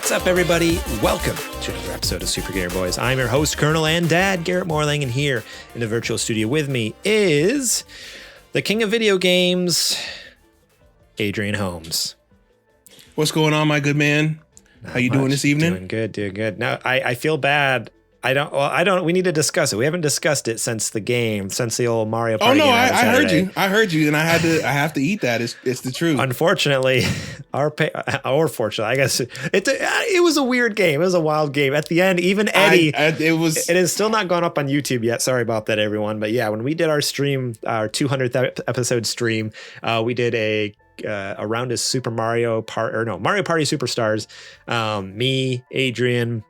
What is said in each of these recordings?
What's up, everybody? Welcome to another episode of Super Gamer Boys. I'm your host, Colonel and Dad, Garrett Morlang, and here in the virtual studio with me is the king of video games, Adrian Holmes. What's going on, my good man? How you doing this evening? Doing good. Now, I feel bad. We need to discuss it. We haven't discussed it since the old Mario Party. Oh no, I heard you, and I have to eat that. It's the truth. Unfortunately, fortunately, I guess it was a weird game. It was a wild game. At the end, even Eddie, it is still not gone up on YouTube yet. Sorry about that, everyone. But yeah, when we did our stream, our 200th episode stream, we did a around his Mario Party Superstars. Me, Adrian,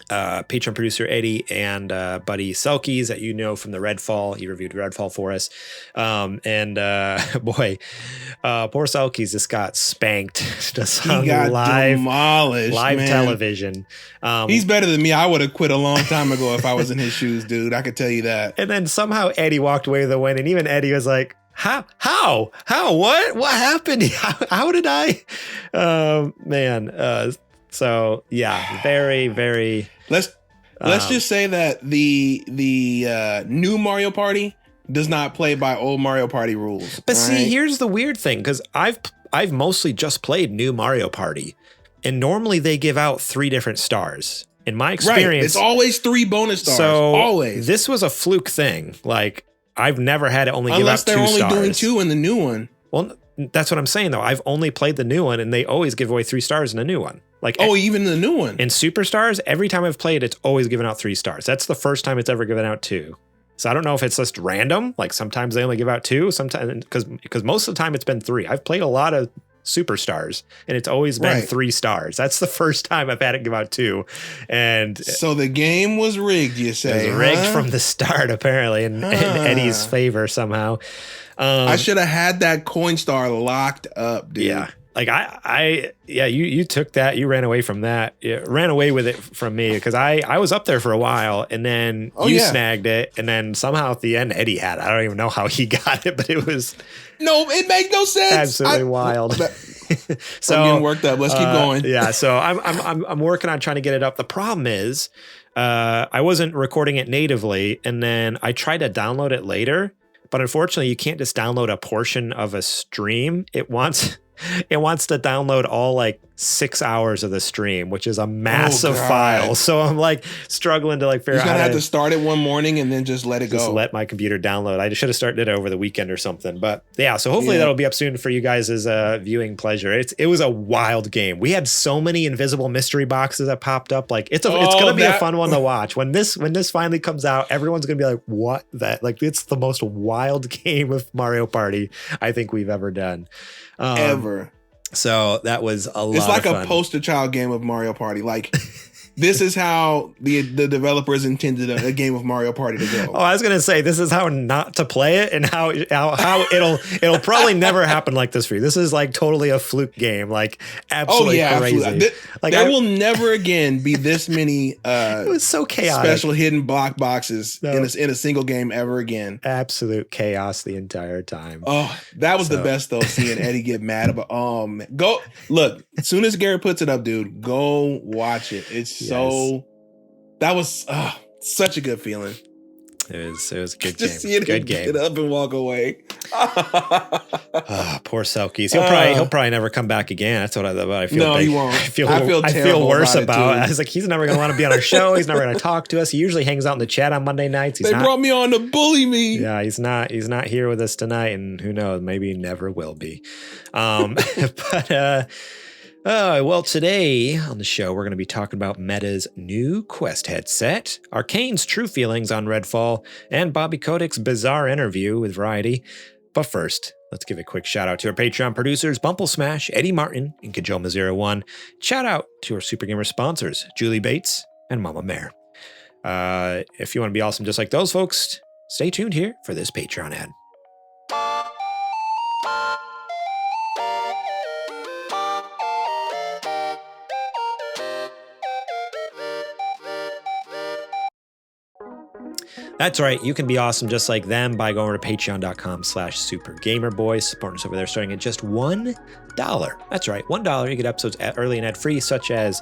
Patreon producer Eddie, and buddy Selkies that you know from the Redfall. He reviewed Redfall for us. Poor Selkies just got spanked just on live demolished, television. He's better than me. I would have quit a long time ago if I was in his shoes, dude. I could tell you that. And then somehow Eddie walked away with the win, and even Eddie was like, How? What happened? How did I? So yeah, very, very. Let's just say that the new Mario Party does not play by old Mario Party rules. But see, here's the weird thing, because I've mostly just played new Mario Party, and normally they give out 3 different stars. In my experience, right. It's always 3 bonus stars. So always. This was a fluke thing. Like, I've never had it only give out 2 stars. Unless they're only doing 2 in the new one. Well, that's what I'm saying, though. I've only played the new one, and they always give away 3 stars in the new one. Like, even the new one. In Superstars, every time I've played, it's always given out 3 stars. That's the first time it's ever given out 2. So I don't know if it's just random. Like, sometimes they only give out 2. Sometimes because most of the time it's been 3. I've played a lot of Superstars, and it's always been 3 stars. That's the first time I've had it give out 2. And so the game was rigged, you say? It was rigged from the start, apparently, in Eddie's favor somehow. I should have had that coin star locked up, dude. Yeah. Like you took that, you ran away from that, ran away with it from me, because I was up there for a while, and then you snagged it, and then somehow at the end Eddie had it. I don't even know how he got it, but it was it made no sense. Absolutely wild. So I'm getting worked up. Let's keep going. Yeah, so I'm working on trying to get it up. The problem is I wasn't recording it natively, and then I tried to download it later, but unfortunately you can't just download a portion of a stream. It wants to download all like 6 hours of the stream, which is a massive file. So I'm like struggling to figure out. You're gonna have to start it one morning and then just let it go. Just let my computer download. I should have started it over the weekend or something. But yeah, so hopefully that'll be up soon for you guys as a viewing pleasure. It was a wild game. We had so many invisible mystery boxes that popped up. Like it's gonna be a fun one to watch. When this finally comes out, everyone's gonna be like, what that? Like, it's the most wild game of Mario Party I think we've ever done. Ever. So that was a lot. It's like of fun. A poster child game of Mario Party. Like, this is how the developers intended a game of Mario Party to go. Oh, I was gonna say, this is how not to play it, and how it'll probably never happen like this for you. This is like totally a fluke game, like absolutely crazy. Absolutely. There will never again be this many. It was so chaotic. Special hidden block boxes in a single game ever again. Absolute chaos the entire time. Oh, that was the best though. Seeing Eddie get mad about. Oh man, go look. As soon as Garrett puts it up, dude, go watch it. It's so that was such a good feeling. It was a good Just game. Seeing him get up and walk away. Poor Selkies. He'll probably never come back again. That's what I feel. No, he won't. I feel worse about it. I was like, he's never going to want to be on our show. He's never going to talk to us. He usually hangs out in the chat on Monday nights. They brought me on to bully me. Yeah, he's not here with us tonight, and who knows, maybe he never will be. Well, today on the show, we're going to be talking about Meta's new Quest headset, Arkane's true feelings on Redfall, and Bobby Kotick's bizarre interview with Variety. But first, let's give a quick shout out to our Patreon producers, Bumple Smash, Eddie Martin, and Kajoma01. Shout out to our Super Gamer sponsors, Julie Bates and Mama Mare. If you want to be awesome just like those folks, stay tuned here for this Patreon ad. That's right. You can be awesome just like them by going to patreon.com/supergamerboys. Supporting us over there starting at just $1. That's right, $1. You get episodes early and ad-free, such as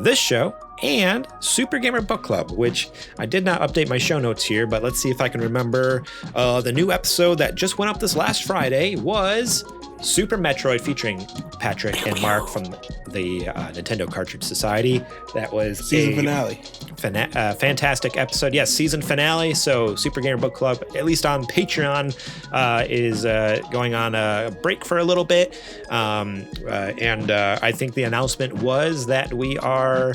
this show and Super Gamer Book Club, which I did not update my show notes here, but let's see if I can remember. The new episode that just went up this last Friday was Super Metroid featuring Patrick and Mark from the Nintendo Cartridge Society. That was season finale. Fantastic episode. Yes, season finale. So Super Gamer Book Club, at least on Patreon, is going on a break for a little bit. And I think the announcement was that we are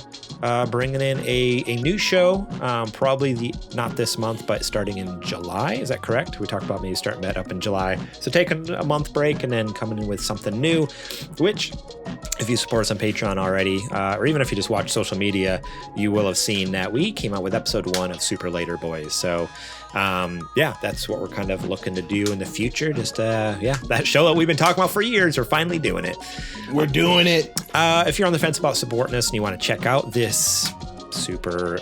bringing in a new show, probably not this month, but starting in July. Is that correct? We talked about maybe starting that up in July. So taking a month break and then coming in with something new, which if you support us on Patreon already, or even if you just watch social media, you will have seen that we came out with episode 1 of Super Later Boys. So that's what we're kind of looking to do in the future. Just that show that we've been talking about for years, we're finally doing it. We're doing it. If you're on the fence about supporting us and you want to check out this Super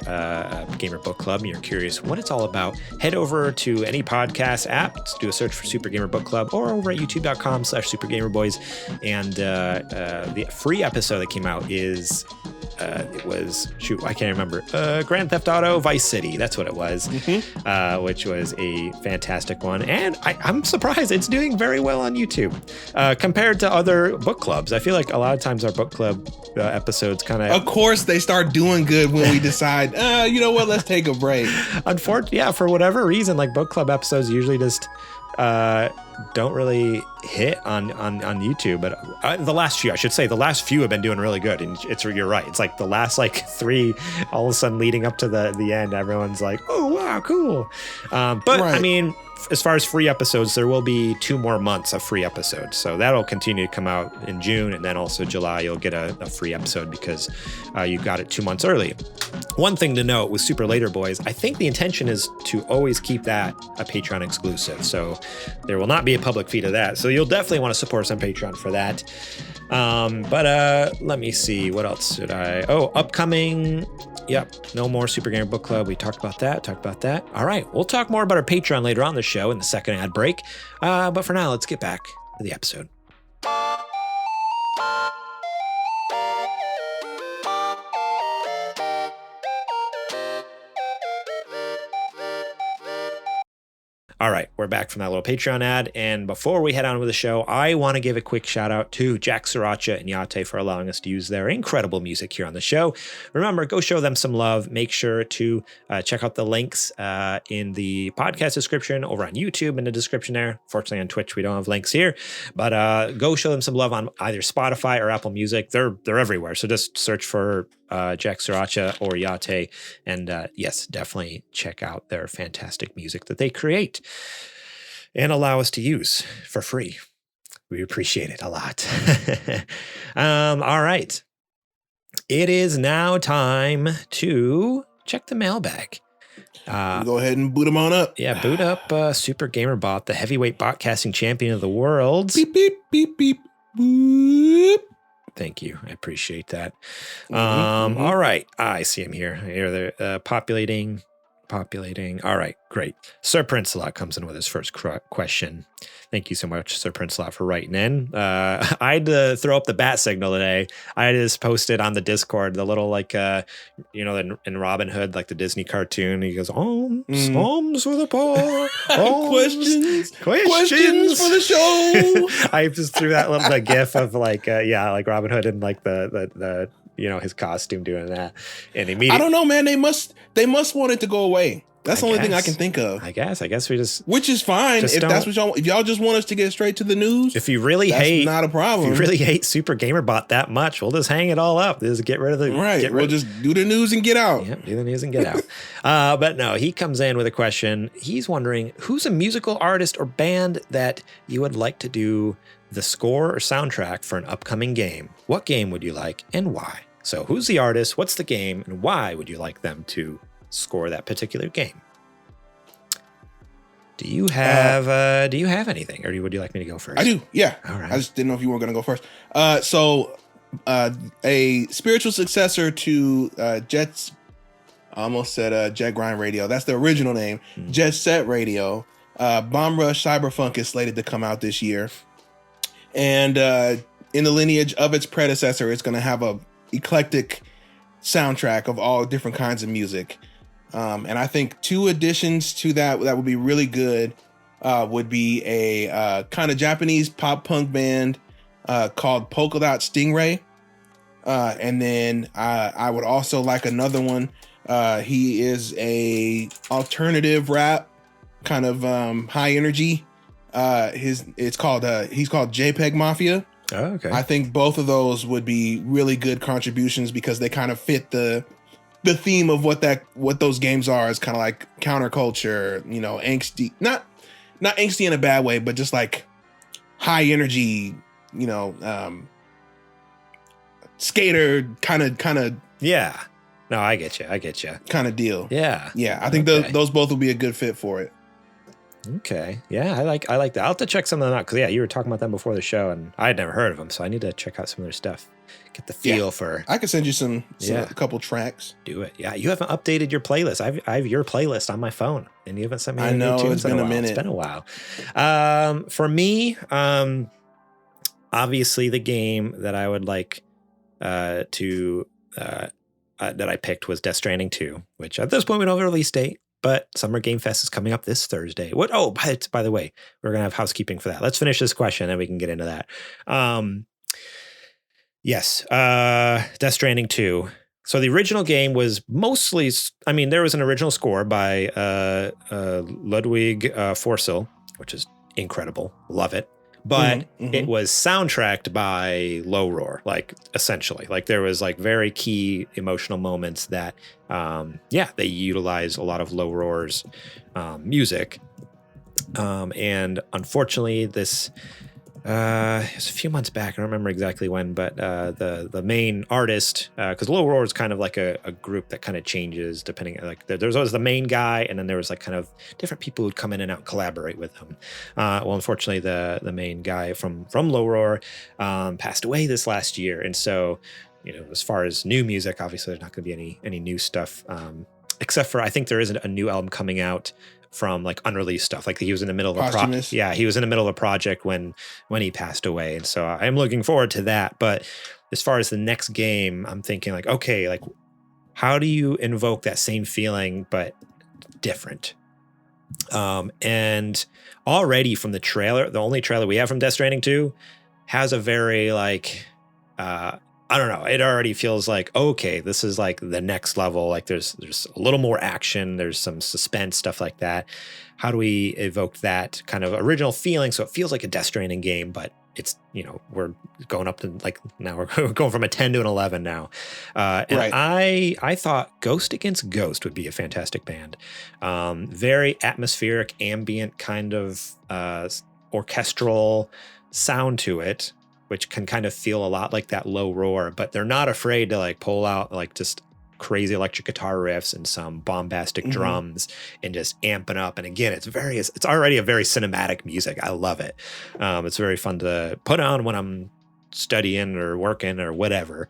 Gamer Book Club and you're curious what it's all about, head over to any podcast app, do a search for Super Gamer Book Club, or over at youtube.com/supergamerboys. And the free episode that came out is it was I can't remember, Grand Theft Auto Vice City, that's what it was. Which was a fantastic one, and I'm surprised it's doing very well on YouTube compared to other book clubs. I feel like a lot of times our book club episodes of course they start doing good when we decide you know what, let's take a break. Unfortunately, for whatever reason, like book club episodes usually just don't really hit on YouTube, but the last few have been doing really good. And you're right, it's like the last 3 all of a sudden leading up to the end, everyone's like, oh wow, cool. But right. I mean, as far as free episodes, there will be 2 more months of free episodes, so that'll continue to come out in June, and then also July you'll get a free episode because you got it 2 months early. One thing to note with Super Later Boys, I think the intention is to always keep that a Patreon exclusive, so there will not be a public feed of that, so you'll definitely want to support us on Patreon for that. But let me see, what else did upcoming. Yep, no more Super Gamer Book Club. We talked about that. All right, we'll talk more about our Patreon later on the show in the second ad break. But for now, let's get back to the episode. All right, we're back from that little Patreon ad, and before we head on with the show, I want to give a quick shout out to Jack Sriracha and Yate for allowing us to use their incredible music here on the show. Remember, go show them some love. Make sure to check out the links in the podcast description over on YouTube in the description there. Fortunately, on Twitch, we don't have links here, but go show them some love on either Spotify or Apple Music. They're everywhere, so just search for Jack Sriracha or Yate, and yes, definitely check out their fantastic music that they create and allow us to use for free. We appreciate it a lot. All right, it is now time to check the mailbag. Go ahead and boot them on up. Yeah, boot up Super Gamer Bot, the heavyweight botcasting champion of the world. Beep beep beep beep boop. Thank you. I appreciate that. All right. I see him here. Here they're populating. All right. Great. Sir Princelot comes in with his first question. Thank you so much, Sir Princelot, for writing in. I had to throw up the bat signal today. I just posted on the Discord the little in Robin Hood, like the Disney cartoon. He goes, alms for the poor. Questions for the show. I just threw that little gif of like Robin Hood and like the his costume doing that. And immediately, I don't know, man. They must want it to go away. That's the only thing I can think of. I guess we just, which is fine if that's what y'all. If y'all just want us to get straight to the news, if you really hate, not a problem. If you really hate Super Gamer Bot that much, we'll just hang it all up. Just get rid of the right. We'll just do the news and get out. Yeah, do the news and get out. But no, he comes in with a question. He's wondering who's a musical artist or band that you would like to do the score or soundtrack for an upcoming game. What game would you like and why? So who's the artist, what's the game, and why would you like them to score that particular game? Do you have anything, or would you like me to go first? I do, yeah. All right. I just didn't know if you were going to go first. So a spiritual successor to Jet's I almost said Jet Grind Radio. That's the original name. Jet Set Radio. Bomb Rush Cyberpunk is slated to come out this year. And in the lineage of its predecessor, it's going to have a eclectic soundtrack of all different kinds of music. And I think 2 additions to that would be really good would be a kind of Japanese pop punk band called Polka Dot Stingray. And then I would also like another one. He is a alternative rap, kind of high energy. He's called JPEG Mafia. Oh, okay. I think both of those would be really good contributions because they kind of fit the theme of what those games are. Is kind of like counterculture, angsty, not angsty in a bad way, but just like high energy, skater kind of. Yeah. No, I get you. Kind of deal. Yeah. Yeah. I think those both will be a good fit for it. Okay. Yeah, I like that. I'll have to check some of them out because you were talking about them before the show, and I had never heard of them, so I need to check out some of their stuff. Get the feel for. I could send you a couple tracks. Do it. Yeah, you haven't updated your playlist. I have your playlist on my phone, and you haven't sent me. I know it's been a minute. It's been a while. For me, obviously the game that I would like that I picked was Death Stranding 2, which at this point we don't have a release date. But Summer Game Fest is coming up this Thursday. What? Oh, by the way, we're going to have housekeeping for that. Let's finish this question and we can get into that. Yes, Death Stranding 2. So the original game was mostly, there was an original score by Ludwig Forssell, which is incredible. Love it. But it was soundtracked by Low Roar, essentially. There was very key emotional moments that, they utilize a lot of Low Roar's music. And unfortunately, this it was a few months back. I don't remember exactly when, but the main artist, because Low Roar is kind of like a group that kind of changes depending. There's always the main guy, and then there was kind of different people who'd come in and out and collaborate with him. Well, unfortunately, the main guy from Low Roar passed away this last year, and so as far as new music, obviously there's not going to be any new stuff, except for I think there is a new album coming out from unreleased stuff. He was in the middle of a project. Yeah, he was in the middle of a project when he passed away. And so I'm looking forward to that. But as far as the next game, I'm thinking how do you invoke that same feeling, but different? And already from the trailer, the only trailer we have from Death Stranding 2 has a very I don't know. It already feels okay, this is the next level. There's a little more action. There's some suspense, stuff like that. How do we evoke that kind of original feeling so it feels like a Death Stranding game, but it's, we're going up to now we're going from a 10 to an 11 now. And right. I thought Ghost Against Ghost would be a fantastic band. Very atmospheric, ambient kind of orchestral sound to it, which can kind of feel a lot like that Low Roar, but they're not afraid to pull out just crazy electric guitar riffs and some bombastic drums and just amping up. And again, it's already a very cinematic music. I love it. It's very fun to put on when I'm studying or working or whatever.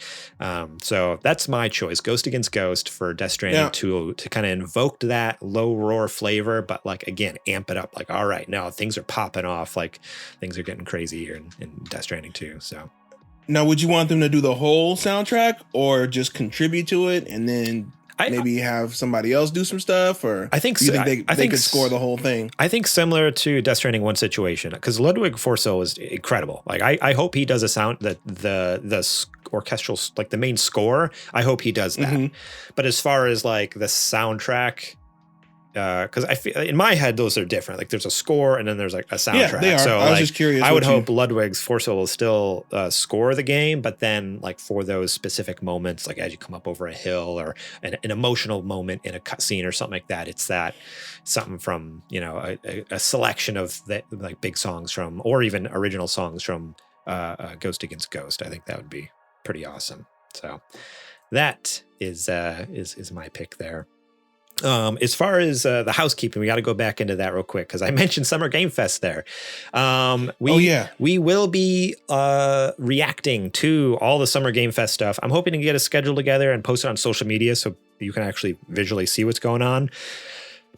So that's my choice. Ghost Against Ghost for Death Stranding 2 to kind of invoke that Low Roar flavor, but again, amp it up. All right, now things are popping off. Things are getting crazy here in Death Stranding 2. So now, would you want them to do the whole soundtrack or just contribute to it and then maybe have somebody else do some stuff? Or I think they could score the whole thing? I think similar to Death Stranding 1 situation, because Ludwig Forssell is incredible. I hope he does a sound that the orchestral, the main score. I hope he does that. But as far as the soundtrack, because I feel in my head those are different. There's a score and then there's a soundtrack. Yeah, they are. So I was just curious. I would hope Ludwig Forssell will still score the game, but then for those specific moments, as you come up over a hill or an emotional moment in a cutscene or something like that, it's that something from a selection of the big songs from, or even original songs from Ghost Against Ghost. I think that would be pretty awesome. So that is my pick there. As far as the housekeeping, we got to go back into that real quick because I mentioned Summer Game Fest there. We will be reacting to all the Summer Game Fest stuff. I'm hoping to get a schedule together and post it on social media so you can actually visually see what's going on.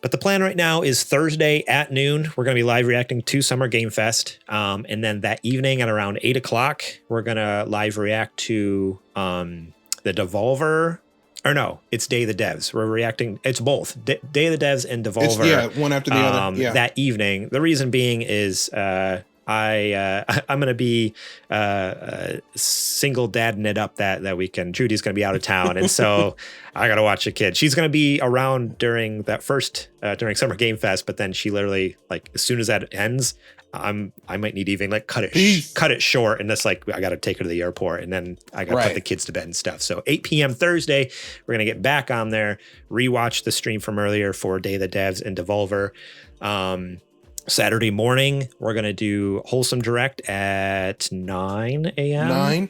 But the plan right now is Thursday at noon. We're going to be live reacting to Summer Game Fest. And then that evening at around 8 o'clock, we're going to live react to the Devolver. Or no, it's Day of the Devs. We're reacting. It's both Day of the Devs and Devolver. One after the other. Yeah. That evening. The reason being is I'm going to be single dadding it up that weekend. Judy's going to be out of town, and so I got to watch the kid. She's going to be around during that first during Summer Game Fest, but then she literally, like, as soon as that ends, I might need to even like cut it short, and that's like I got to take her to the airport, and then I got to put the kids to bed and stuff. So 8 p.m. Thursday, we're gonna get back on there, rewatch the stream from earlier for Day of the Devs and Devolver. Saturday morning, we're gonna do Wholesome Direct at 9 a.m.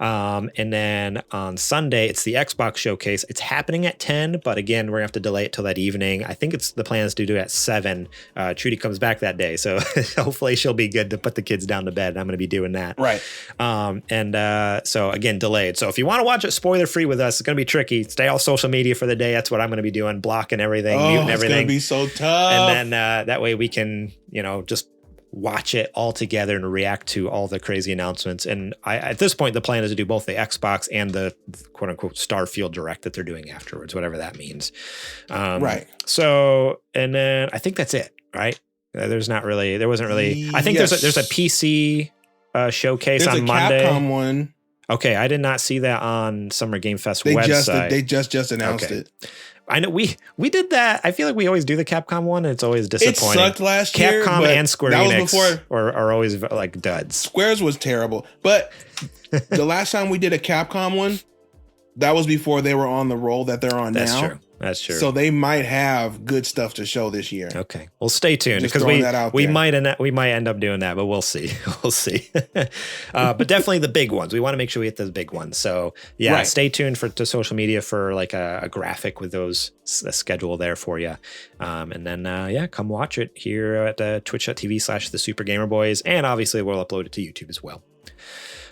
And then on Sunday, it's the Xbox Showcase. It's happening at 10, but again, we're gonna have to delay it till that evening. I think the plan is to do it at 7. Trudy comes back that day, so hopefully she'll be good to put the kids down to bed. I'm gonna be doing that. Right. So again, delayed. So if you want to watch it spoiler free with us, it's gonna be tricky. Stay off social media for the day. That's what I'm gonna be doing, blocking everything, muting everything. It's gonna be so tough. And then that way we can, just watch it all together and react to all the crazy announcements. And at this point, the plan is to do both the Xbox and the quote unquote Starfield Direct that they're doing afterwards, whatever that means. Right. So, and then I think that's it, right? There wasn't really, I think there's a PC showcase on Monday. Capcom one. Okay. I did not see that on Summer Game Fest website. They just announced it. I know we did that. I feel like we always do the Capcom one, and it's always disappointing. It sucked last year. Capcom and Square Enix are always like duds. Square's was terrible, but the last time we did a Capcom one, that was before they were on the roll that they're on now. That's true. So they might have good stuff to show this year. Okay, well, stay tuned because we might end up doing that, but we'll see. We'll see. But definitely the big ones. We want to make sure we hit those big ones. So yeah, Stay tuned to social media for like a graphic with a schedule there for you. And then come watch it here at twitch.tv/the Super Gamer Boys, and obviously we'll upload it to YouTube as well.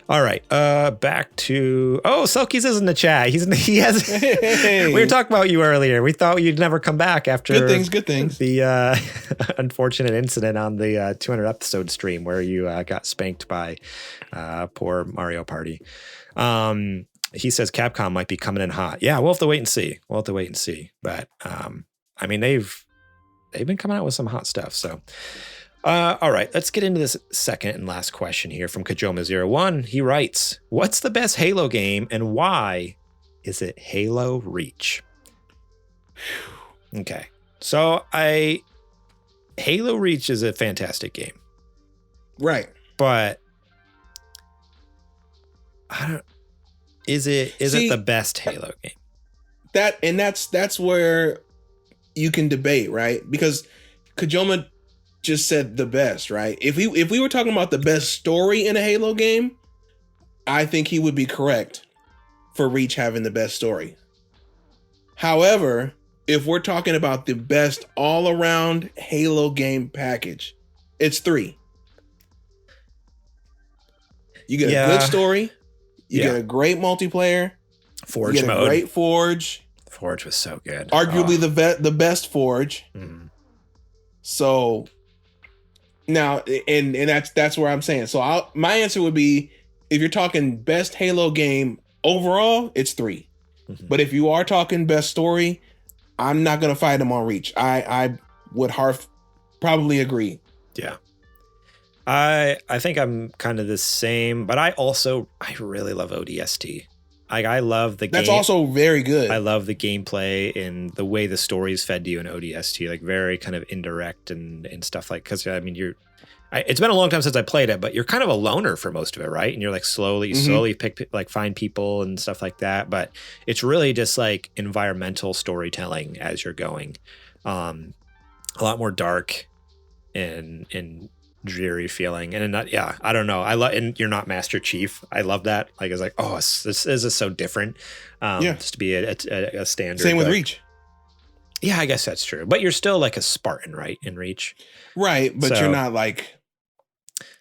All right, back to Selkies is in the chat. He has. Hey. We were talking about you earlier. We thought you'd never come back after good things. The unfortunate incident on the 200 episode stream where you got spanked by poor Mario Party. He says Capcom might be coming in hot. Yeah, we'll have to wait and see. But I mean, they've been coming out with some hot stuff. So. All right, let's get into this second and last question here from Kajoma01. He writes, what's the best Halo game and why is it Halo Reach? Okay, so Halo Reach is a fantastic game. Right. But is it the best Halo game? That's where you can debate, right? Because Kajoma just said the best, right? If we were talking about the best story in a Halo game, I think he would be correct for Reach having the best story. However, if we're talking about the best all-around Halo game package, it's 3. You get a good story, you get a great multiplayer, Forge you get mode. A great Forge. Forge was so good. Arguably the best Forge. Mm. So now, and that's where I'm saying. So my answer would be, if you're talking best Halo game overall, it's 3. Mm-hmm. But if you are talking best story, I'm not gonna fight him on Reach. I would probably agree. Yeah. I think I'm kind of the same, but I really love ODST. I love the game. That's also very good. I love the gameplay and the way the story is fed to you in ODST, like very kind of indirect and stuff like, because I mean, it's been a long time since I played it, but you're kind of a loner for most of it, right? And you're like slowly find people and stuff like that. But it's really just like environmental storytelling as you're going. A lot more dark and dreary feeling, and I don't know, I love, and you're not Master Chief. I love that. Like, it's like, this is so different. Just to be a standard. Same with Reach. Yeah, I guess that's true. But you're still like a Spartan, right? In Reach, right? But you're not like,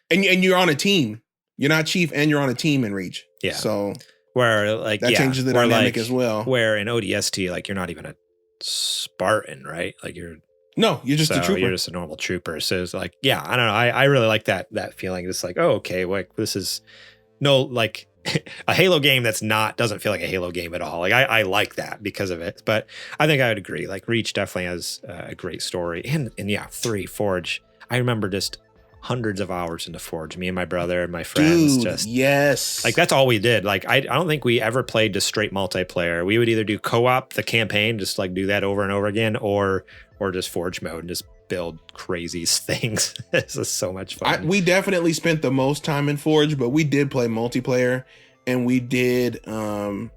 and you're on a team. You're not Chief, and you're on a team in Reach. Yeah. So Where like that changes the dynamic as well. Where in ODST, like you're not even a Spartan, right? Like you're just a trooper. You're just a normal trooper. So it's like, yeah, I don't know. I really like that feeling. It's like, oh, okay, like this is no like a Halo game doesn't feel like a Halo game at all. Like I like that because of it. But I think I would agree. Like Reach definitely has a great story. And yeah, 3 Forge. I remember just hundreds of hours into Forge. Me and my brother and my friends. Dude, yes. Like that's all we did. Like I don't think we ever played just straight multiplayer. We would either do co-op, the campaign, just like do that over and over again, or just Forge mode and just build crazy things. This is so much fun. We definitely spent the most time in Forge, but we did play multiplayer, and we did do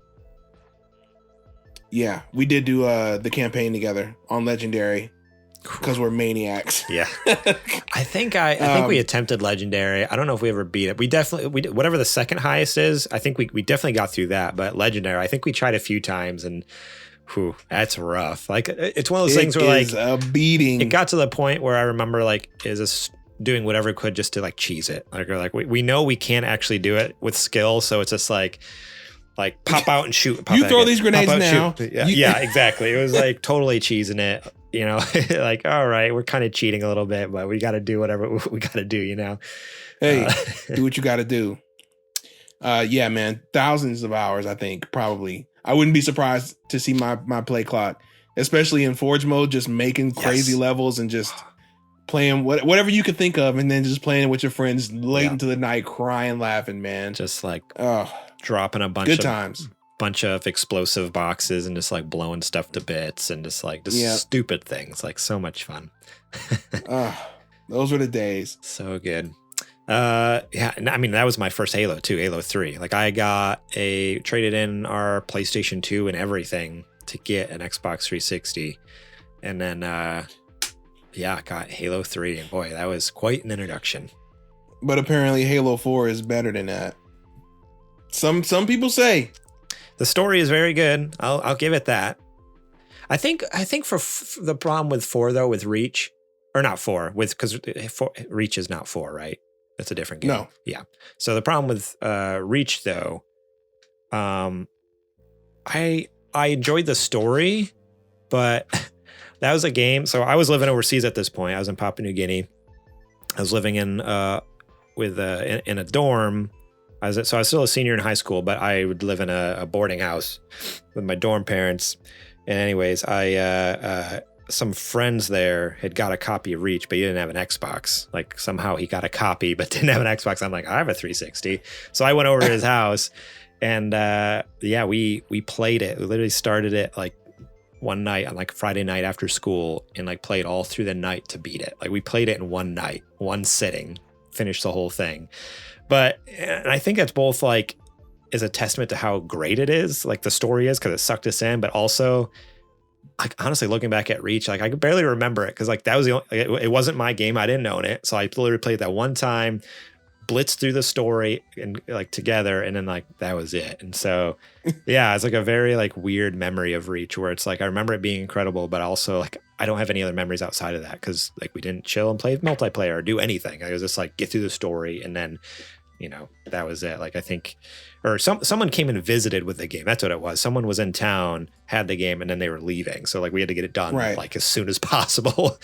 the campaign together on Legendary because we're maniacs. Yeah. I think we attempted Legendary. I don't know if we ever beat it. We did, whatever the second highest is, I think we definitely got through that, but Legendary, I think we tried a few times and whew, that's rough. Like it's one of those things where like a beating. It got to the point where I remember like is this doing whatever it could just to like cheese it. Like we know we can't actually do it with skill, so it's just like pop out and shoot. You throw these grenades now. Yeah, exactly. It was like totally cheesing it. You know, like all right, we're kind of cheating a little bit, but we got to do whatever we got to do. You know, hey, do what you got to do. Yeah, man, thousands of hours. I think probably. I wouldn't be surprised to see my play clock, especially in Forge mode, just making crazy levels and just playing whatever you could think of, and then just playing it with your friends late into the night, crying, laughing, man. Just like dropping a bunch of explosive boxes and just like blowing stuff to bits and just stupid things. Like so much fun. Those were the days. So good. Yeah, I mean that was my first Halo too, Halo 3. Like I traded in our PlayStation 2 and everything to get an Xbox 360, and then got Halo 3, and boy, that was quite an introduction. But apparently Halo 4 is better than that. Some people say the story is very good. I'll give it that. I think for the problem with 4 though, with Reach, or not 4, because Reach is not 4, right? That's a different game. No. Yeah. So the problem with Reach though, I enjoyed the story, but that was a game. So I was living overseas at this point. I was in Papua New Guinea. I was living in a dorm. I was still a senior in high school, but I would live in a boarding house with my dorm parents. And anyways, some friends there had got a copy of Reach, but he didn't have an Xbox. Like somehow he got a copy, but didn't have an Xbox. I'm like, I have a 360. So I went over to his house and we played it. We literally started it like one night on like Friday night after school and like played all through the night to beat it. Like we played it in one night, one sitting, finished the whole thing. But and I think that's both like is a testament to how great it is, like the story is, because it sucked us in, but also like honestly looking back at Reach, like I could barely remember it because like that was the only, it wasn't my game. I didn't own it, so I literally played that one time, blitzed through the story and like together, and then like that was it. And so yeah, it's like a very like weird memory of Reach where it's like I remember it being incredible, but also like I don't have any other memories outside of that because like we didn't chill and play multiplayer or do anything. I was just like get through the story and then that was it. Like I think, or someone came and visited with the game. That's what it was. Someone was in town, had the game, and then they were leaving. So like we had to get it done like as soon as possible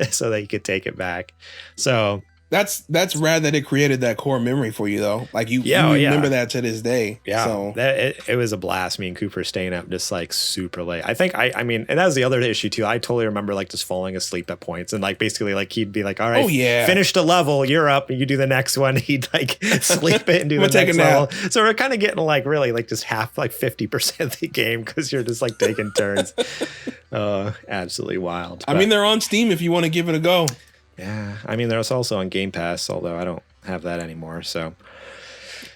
so that you could take it back. So that's rad that it created that core memory for you though. Like you remember that to this day. Yeah. So it was a blast. Me and Cooper staying up just like super late. I think I mean, and that was the other issue too. I totally remember like just falling asleep at points and like basically like he'd be like, all right, finish the level, you're up, and you do the next one. He'd like sleep it and do the next level. So we're kind of getting like really like just half like 50% of the game because you're just like taking turns. Absolutely wild. I mean, they're on Steam if you want to give it a go. Yeah, I mean, there's also on Game Pass, although I don't have that anymore. So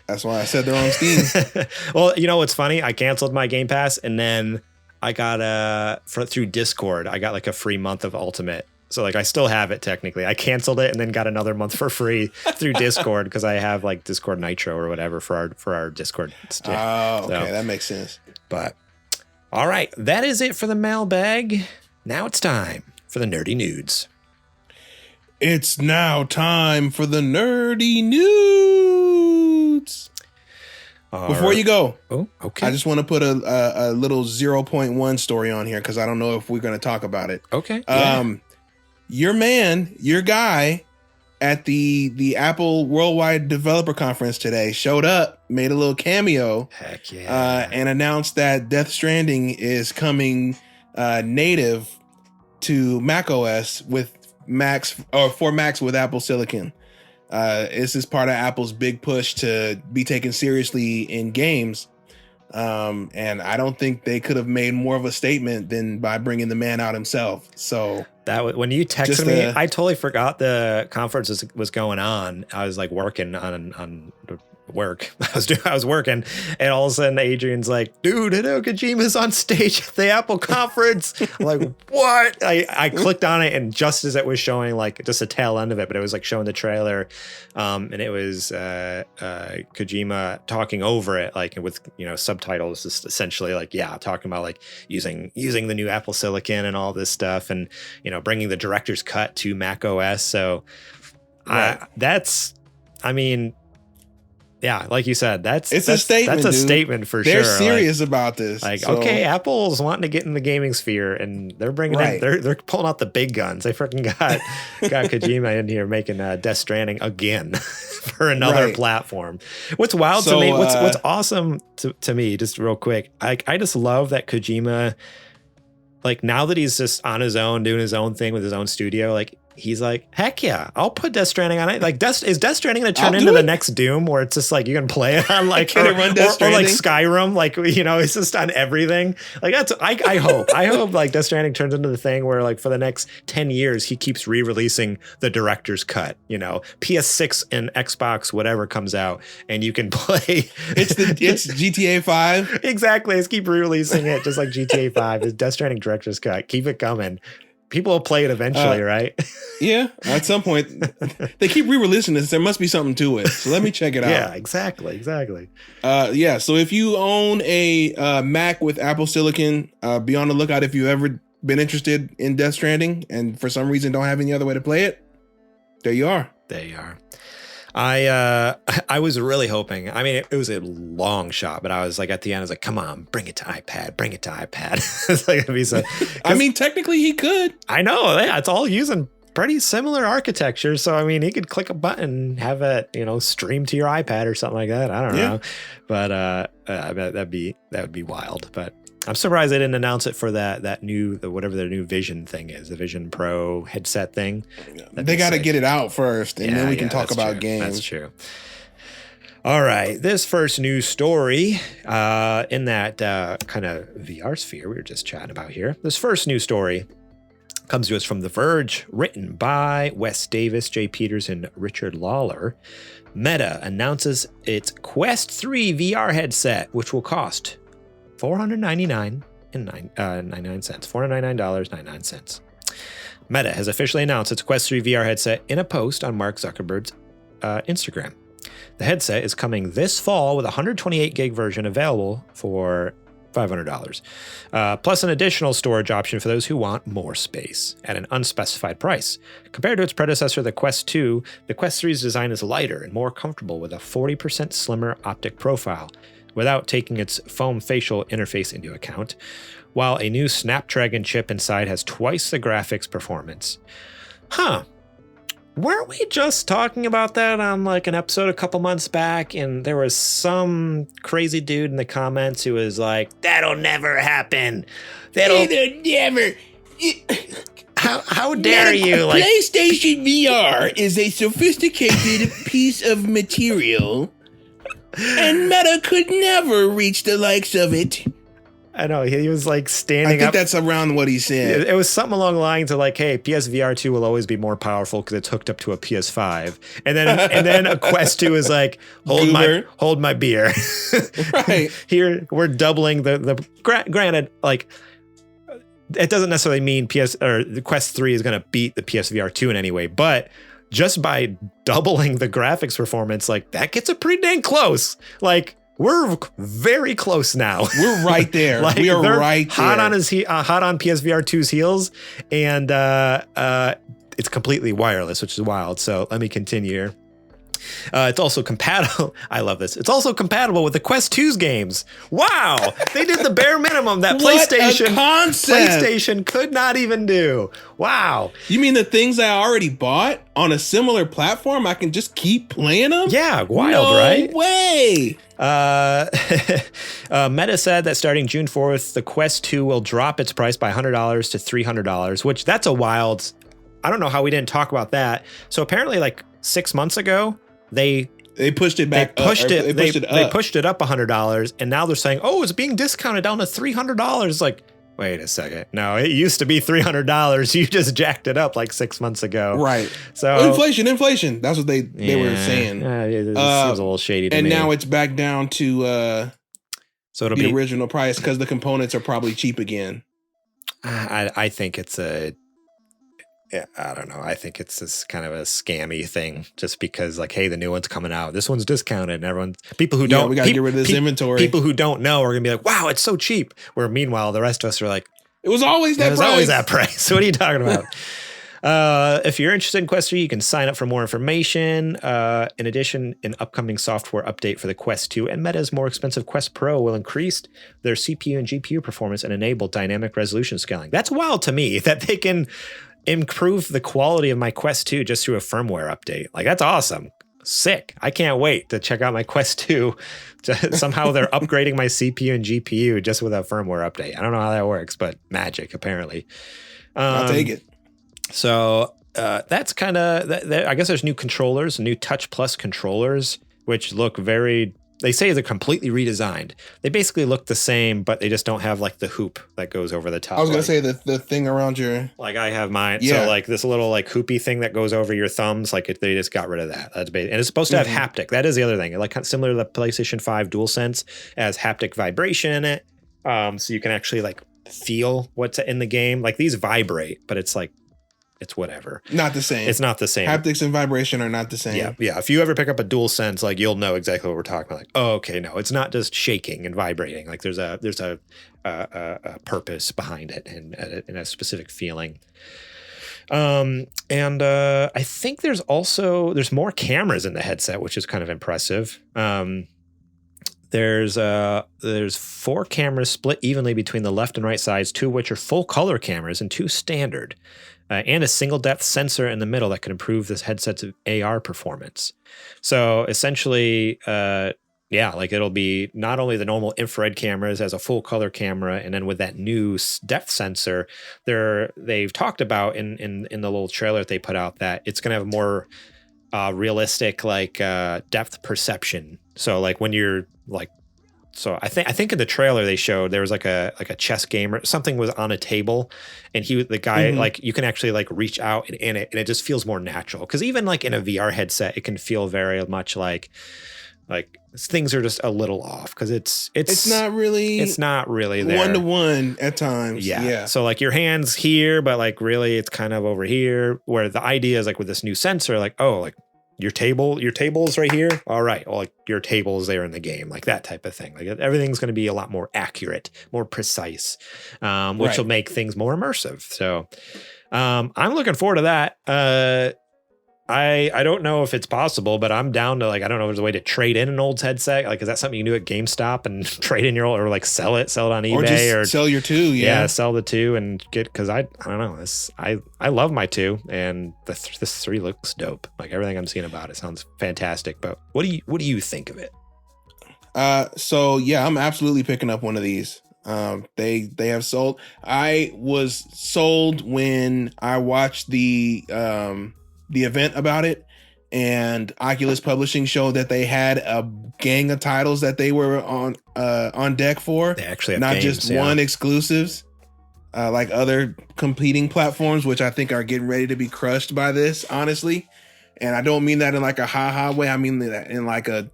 that's why I said they're on Steam. Well, you know what's funny? I canceled my Game Pass, and then I got through Discord. I got like a free month of Ultimate. So like I still have it technically. I canceled it and then got another month for free through Discord because I have like Discord Nitro or whatever for our Discord. Oh, okay, that makes sense. But all right, that is it for the mailbag. Now it's time for the nerdy nudes. It's now time for the nerdy nudes. Before you go, okay. I just want to put a little 0.1 story on here because I don't know if we're going to talk about it. Okay. Your guy at the Apple Worldwide Developer Conference today showed up, made a little cameo. Heck yeah. And announced that Death Stranding is coming native to macOS for Macs with Apple Silicon. This is part of Apple's big push to be taken seriously in games. And I don't think they could have made more of a statement than by bringing the man out himself. So that when you texted me, I totally forgot the conference was going on. I was like working on work. I was working, and all of a sudden Adrian's like, dude, Hideo Kojima's on stage at the Apple conference. I'm like, what? I clicked on it, and just as it was showing like just a tail end of it, but it was like showing the trailer, and it was Kojima talking over it, like with subtitles, just essentially like talking about like using the new Apple Silicon and all this stuff, and bringing the director's cut to Mac OS. So right. Yeah, like you said, that's a statement. That's a statement for they're sure. They're serious about this. Like, okay, Apple's wanting to get in the gaming sphere, and they're bringing in, they're pulling out the big guns. They freaking got Kojima in here making Death Stranding again for another platform. What's wild to me, what's awesome to me, just real quick, I just love that Kojima, like now that he's just on his own, doing his own thing with his own studio, like. He's like, heck yeah, I'll put Death Stranding on it. Like, is Death Stranding going to turn into the next Doom where it's just like you can play it on like, or like Skyrim, like, it's just on everything. Like I hope like Death Stranding turns into the thing where like for the next 10 years, he keeps re-releasing the director's cut, PS6 and Xbox, whatever comes out, and you can play. It's GTA 5. Exactly. Let's keep re-releasing it just like GTA 5 is Death Stranding director's cut. Keep it coming. People will play it eventually, right? Yeah, at some point. They keep re-releasing this. There must be something to it. So let me check it out. Yeah, exactly. So if you own a Mac with Apple Silicon, be on the lookout if you've ever been interested in Death Stranding and for some reason don't have any other way to play it. There you are. I was really hoping. I mean, it was a long shot, but I was like, at the end, I was like, "Come on, bring it to iPad, bring it to iPad." It's like it'd be so. I mean, technically, he could. I know. Yeah, it's all using pretty similar architecture, so I mean, he could click a button, and have it, stream to your iPad or something like that. I don't know, but that'd be wild. But I'm surprised they didn't announce it for that new whatever their new Vision thing is, the Vision Pro headset thing. They got to get it out first, and then we can talk about games. That's true. All right, this first news story in that kind of VR sphere we were just chatting about here. This first news story comes to us from The Verge, written by Wes Davis, Jay Peters, and Richard Lawler. Meta announces its Quest 3 VR headset, which will cost $499.99. Meta has officially announced its Quest 3 VR headset in a post on Mark Zuckerberg's Instagram. The headset is coming this fall with a 128 gig version available for $500, plus an additional storage option for those who want more space at an unspecified price. Compared to its predecessor, the Quest 2, the Quest 3's design is lighter and more comfortable with a 40% slimmer optic profile, without taking its foam facial interface into account, while a new Snapdragon chip inside has twice the graphics performance. Weren't we just talking about that on like an episode a couple months back, and there was some crazy dude in the comments who was like, that'll never happen. It'll never. How dare you? Like, PlayStation VR is a sophisticated piece of material, and Meta could never reach the likes of it. I know, he was like standing up. I think that's around what he said. It was something along the lines of like, hey, PSVR 2 will always be more powerful because it's hooked up to a PS5. And then a Quest 2 is like, hold my beer. Right. Here, we're doubling the granted, like, it doesn't necessarily mean the Quest 3 is going to beat the PSVR 2 in any way, but just by doubling the graphics performance, like, that gets it pretty dang close. Like, we're very close now. We're right there. Like, we are right there. Hot on PSVR 2's heels, and it's completely wireless, which is wild. So let me continue here. It's also compatible. I love this. It's also compatible with the Quest 2's games. Wow. They did the bare minimum that PlayStation could not even do. Wow. You mean the things I already bought on a similar platform? I can just keep playing them? Yeah. Wild, right? No way. Meta said that starting June 4th, the Quest 2 will drop its price by $100 to $300, which that's a wild. I don't know how we didn't talk about that. So apparently like 6 months ago, they pushed it back. They pushed it up $100, and now they're saying, "Oh, it's being discounted down to $300." Like, wait a second. No, it used to be $300. You just jacked it up like 6 months ago. Right. So inflation. That's what they were saying. It seems a little shady to me. And now it's back down to so it'll the be original price because the components are probably cheap again. I think it's I don't know. I think it's this kind of a scammy thing just because like, hey, the new one's coming out. This one's discounted and people who don't, we got to get rid of this inventory. People who don't know are going to be like, wow, it's so cheap. Where meanwhile, the rest of us are like, it was always that price. What are you talking about? If you're interested in Quest 3, you can sign up for more information. In addition, an upcoming software update for the Quest 2 and Meta's more expensive Quest Pro will increase their CPU and GPU performance and enable dynamic resolution scaling. That's wild to me that they can improve the quality of my Quest 2 just through a firmware update. Like, that's awesome. Sick. I can't wait to check out my Quest 2. Somehow they're upgrading my CPU and GPU just with a firmware update. I don't know how that works, but magic, apparently. I'll take it. So that's kind of, I guess there's new controllers, new Touch Plus controllers, which look they say they're completely redesigned. They basically look the same, but they just don't have like the hoop that goes over the top. I was going to say the thing around your... Like I have mine. Yeah. So like this little like hoopy thing that goes over your thumbs, like they just got rid of that. That's and it's supposed to have haptic. That is the other thing. Like similar to the PlayStation 5 DualSense, has haptic vibration in it. So you can actually like feel what's in the game. Like these vibrate, but it's like, it's whatever. Not the same. It's not the same. Haptics and vibration are not the same. Yeah. If you ever pick up a DualSense, like you'll know exactly what we're talking about. Like, oh, okay, no, it's not just shaking and vibrating. Like there's a purpose behind it and a specific feeling. I think there's more cameras in the headset, which is kind of impressive. There's 4 cameras split evenly between the left and right sides, 2 of which are full color cameras and 2 standard. And a single depth sensor in the middle that can improve this headset's AR performance. So essentially, like it'll be not only the normal infrared cameras as a full color camera, and then with that new depth sensor, they've talked about in the little trailer that they put out that it's going to have more realistic like depth perception. So like when you're like, so I think in the trailer they showed there was like a chess game or something was on a table, and the guy like you can actually like reach out and in it, and it just feels more natural. Because even like in a VR headset, it can feel very much like things are just a little off because it's not really there 1-to-1 at times. Yeah. So like your hand's here, but like really it's kind of over here. Where the idea is like with this new sensor, like like. Your table's right here. All right. Well, like your table is there in the game, like that type of thing. Like everything's going to be a lot more accurate, more precise, which will make things more immersive. So I'm looking forward to that. I don't know if it's possible, but I'm down to like, I don't know if there's a way to trade in an old headset. Like, is that something you can do at GameStop and trade in your old, or like sell it on eBay, or sell your 2? Yeah. Sell the 2 and get, cause I don't know. I love my 2, and this 3 looks dope. Like everything I'm seeing about it sounds fantastic, but what do you think of it? So yeah, I'm absolutely picking up one of these. They have sold. I was sold when I watched the event about it, and Oculus Publishing showed that they had a gang of titles that they were on deck for. They actually have not games, just one exclusives, like other competing platforms, which I think are getting ready to be crushed by this, honestly. And I don't mean that in like a ha way. I mean that in like a,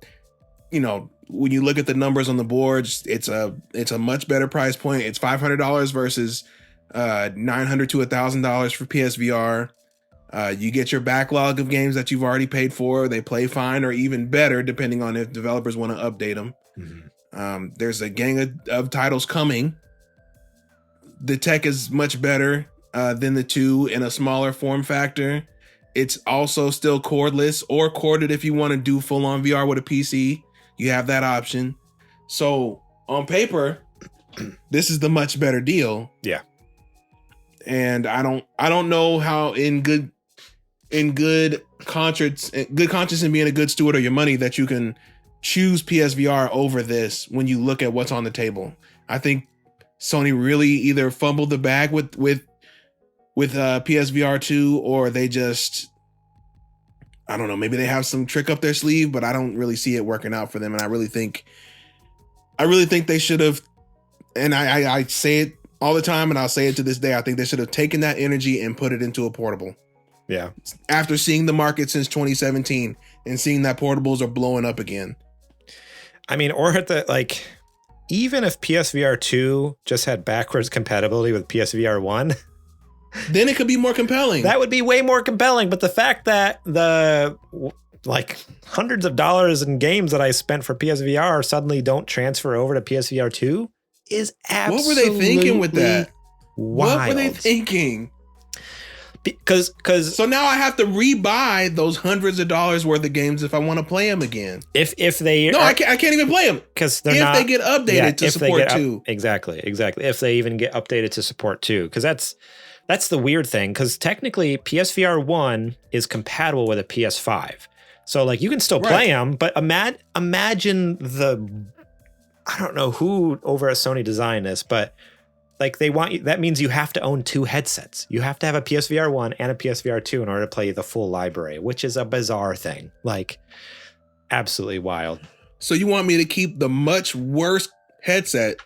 when you look at the numbers on the boards, it's a much better price point. It's $500 versus $900 to $1,000 for PSVR. You get your backlog of games that you've already paid for. They play fine or even better, depending on if developers want to update them. Mm-hmm. There's a gang of titles coming. The tech is much better than the 2 in a smaller form factor. It's also still cordless or corded if you want to do full on VR with a PC. You have that option. So on paper, this is the much better deal. Yeah. And I don't know how in good conscience and being a good steward of your money that you can choose PSVR over this when you look at what's on the table. I think Sony really either fumbled the bag with PSVR 2, or they just, I don't know, maybe they have some trick up their sleeve, but I don't really see it working out for them. And I really think they should have, and I say it all the time and I'll say it to this day, I think they should have taken that energy and put it into a portable. Yeah. After seeing the market since 2017 and seeing that portables are blowing up again. I mean, or at the, like, even if PSVR 2 just had backwards compatibility with PSVR 1, then it could be more compelling. That would be way more compelling. But the fact that the like hundreds of dollars in games that I spent for PSVR suddenly don't transfer over to PSVR 2 is absolutely What were they thinking with that? Wild. What were they thinking? Because so now I have to rebuy those hundreds of dollars worth of games if I want to play them again. If they I can't even play them because if they get updated to support 2. Exactly. If they even get updated to support 2, because that's the weird thing. Because technically PSVR 1 is compatible with a PS5, so like you can still play them. But imagine I don't know who over at Sony designed this, but like they want you, that means you have to own 2 headsets. You have to have a PSVR 1 and a PSVR 2 in order to play the full library, which is a bizarre thing. Like absolutely wild. So you want me to keep the much worse headset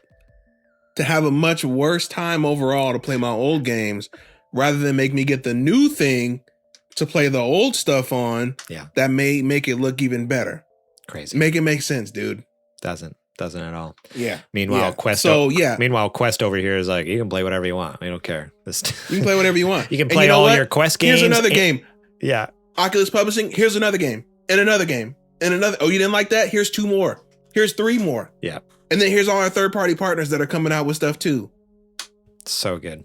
to have a much worse time overall to play my old games rather than make me get the new thing to play the old stuff on? Yeah. That may make it look even better. Crazy. Make it make sense, dude. Doesn't at all. Yeah. Meanwhile, Quest. Meanwhile, Quest over here is like, you can play whatever you want. I don't care. You can play whatever you want. You can play all your Quest games. Here's another game. Yeah. Oculus Publishing. Here's another game. And another game. And another. Oh, you didn't like that? Here's 2 more. Here's 3 more. Yeah. And then here's all our third-party partners that are coming out with stuff too. So good.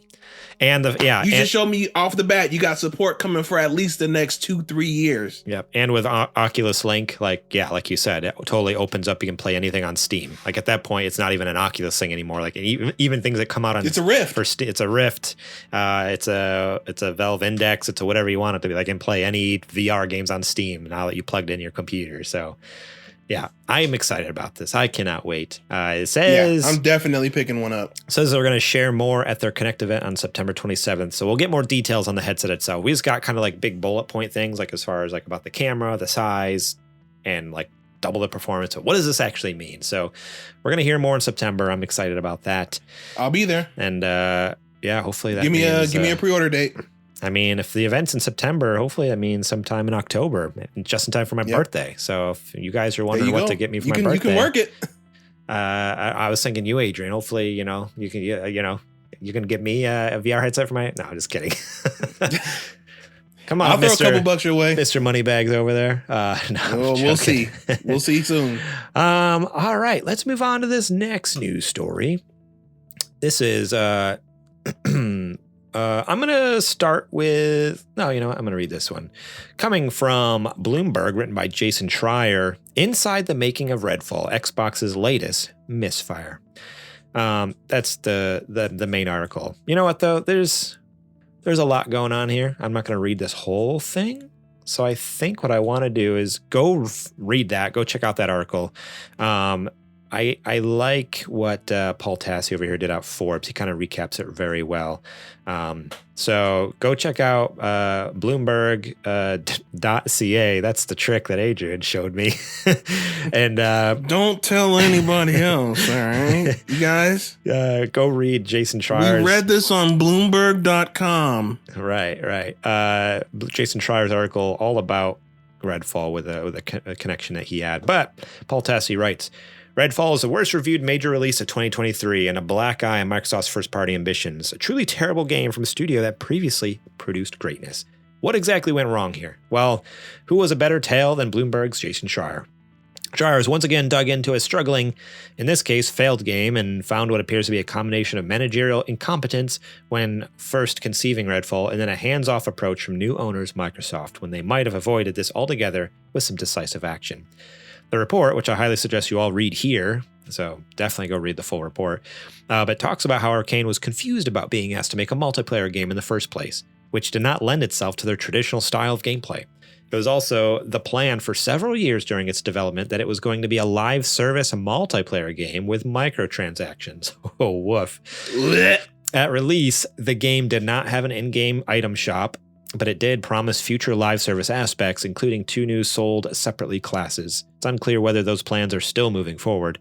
And you just showed me off the bat you got support coming for at least the next 2-3 years. Yep. And with Oculus Link, like you said, it totally opens up. You can play anything on Steam. Like at that point, it's not even an Oculus thing anymore. Like even things that come out on it's a Rift. It's a Rift. It's a Valve Index. It's a whatever you want it to be. Like, and play any VR games on Steam now that you plugged in your computer. So. Yeah, I am excited about this. I cannot wait. It says... Yeah, I'm definitely picking one up. Says they're going to share more at their Connect event on September 27th. So we'll get more details on the headset itself. We just got kind of like big bullet point things, like as far as like about the camera, the size, and like double the performance. So what does this actually mean? So we're going to hear more in September. I'm excited about that. I'll be there. And hopefully that give me a pre-order date. I mean, if the event's in September, hopefully that means sometime in October, just in time for my birthday. So if you guys are wondering what to get me for my birthday, you can work it. I was thinking you, Adrian. Hopefully, you can get me a VR headset for my. No, just kidding. Come on, I'll throw a couple bucks your way, Mr. Moneybags over there. No, we'll see. We'll see soon. All right, let's move on to this next news story. This is I'm going to start with, I'm going to read this one. Coming from Bloomberg, written by Jason Schreier, Inside the Making of Redfall, Xbox's latest misfire. That's the main article. You know what, though? There's a lot going on here. I'm not going to read this whole thing. So I think what I want to do is go read that, go check out that article. I like what Paul Tassi over here did out Forbes. He kind of recaps it very well. So go check out Bloomberg.ca. That's the trick that Adrian showed me. And don't tell anybody else, all right? You guys? Go read Jason Schreier's. We read this on Bloomberg.com. Right. Jason Schreier's article all about Redfall with a connection that he had. But Paul Tassi writes, Redfall is the worst reviewed major release of 2023 and a black eye on Microsoft's first-party ambitions. A truly terrible game from a studio that previously produced greatness. What exactly went wrong here? Well, who was a better tale than Bloomberg's Jason Schreier? Schreier once again dug into a struggling, in this case, failed game and found what appears to be a combination of managerial incompetence when first conceiving Redfall and then a hands-off approach from new owners Microsoft when they might have avoided this altogether with some decisive action. The report, which I highly suggest you all read here, so definitely go read the full report, but talks about how Arkane was confused about being asked to make a multiplayer game in the first place, which did not lend itself to their traditional style of gameplay. It was also the plan for several years during its development that it was going to be a live service multiplayer game with microtransactions. Oh, woof. At release, the game did not have an in-game item shop, but it did promise future live service aspects, including 2 new sold separately classes. It's unclear whether those plans are still moving forward.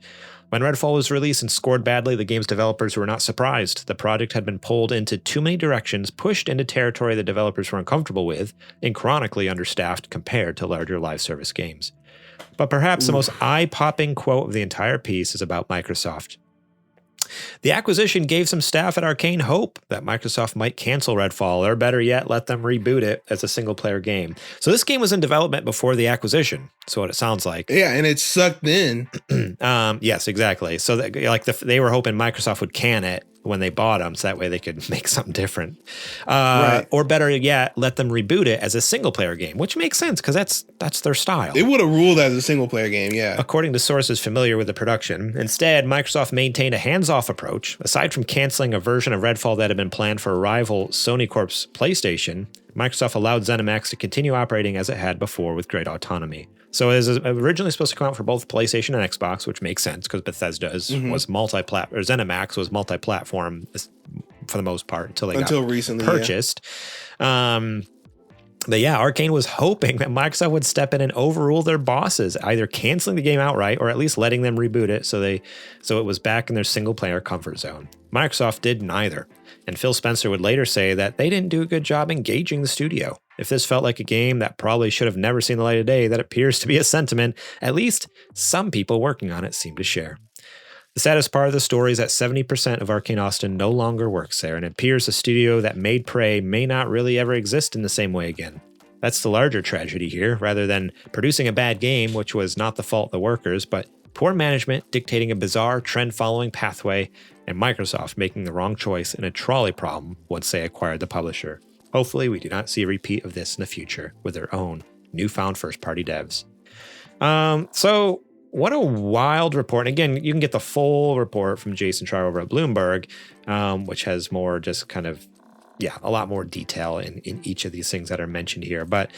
When Redfall was released and scored badly, the game's developers were not surprised. The project had been pulled into too many directions, pushed into territory the developers were uncomfortable with, and chronically understaffed compared to larger live service games. But perhaps the most eye-popping quote of the entire piece is about Microsoft. The acquisition gave some staff at Arkane hope that Microsoft might cancel Redfall, or better yet, let them reboot it as a single-player game. So this game was in development before the acquisition, so what it sounds like. Yeah, and it sucked in. Yes, exactly. So they were hoping Microsoft would can it when they bought them, so that way they could make something different. Right. Or better yet, let them reboot it as a single-player game, which makes sense because that's their style. It would have ruled as a single-player game, yeah. According to sources familiar with the production. Instead, Microsoft maintained a hands-off approach. Aside from canceling a version of Redfall that had been planned for a rival Sony Corp's PlayStation, Microsoft allowed ZeniMax to continue operating as it had before with great autonomy. So it was originally supposed to come out for both PlayStation and Xbox, which makes sense because Bethesda was multi-platform, or ZeniMax was multi-platform for the most part until recently purchased. Yeah. But yeah, Arkane was hoping that Microsoft would step in and overrule their bosses, either canceling the game outright or at least letting them reboot it so it was back in their single-player comfort zone. Microsoft did neither, and Phil Spencer would later say that they didn't do a good job engaging the studio. If this felt like a game that probably should have never seen the light of day, that appears to be a sentiment at least some people working on it seem to share. The saddest part of the story is that 70% of Arkane Austin no longer works there, and it appears the studio that made Prey may not really ever exist in the same way again. That's the larger tragedy here, rather than producing a bad game, which was not the fault of the workers, but poor management dictating a bizarre trend-following pathway, and Microsoft making the wrong choice in a trolley problem once they acquired the publisher. Hopefully, we do not see a repeat of this in the future with their own newfound first-party devs. So what a wild report. And again, you can get the full report from Jason Schreier over at Bloomberg, which has more just kind of, a lot more detail in each of these things that are mentioned here. But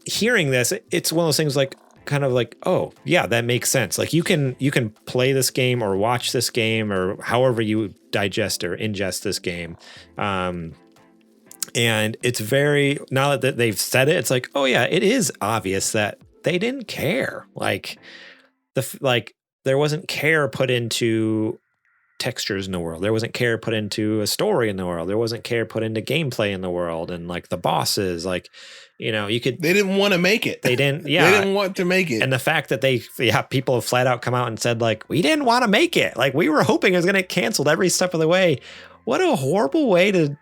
hearing this, it's one of those things oh, yeah, that makes sense. Like you can play this game or watch this game or however you digest or ingest this game. And it's now that they've said it, it's like, oh yeah, it is obvious that they didn't care. There wasn't care put into textures in the world. There wasn't care put into a story in the world. There wasn't care put into gameplay in the world. And the bosses, they didn't want to make it. They didn't, they didn't want to make it. And the fact that people have flat out come out and said we didn't want to make it. We were hoping it was going to get canceled every step of the way. What a horrible way to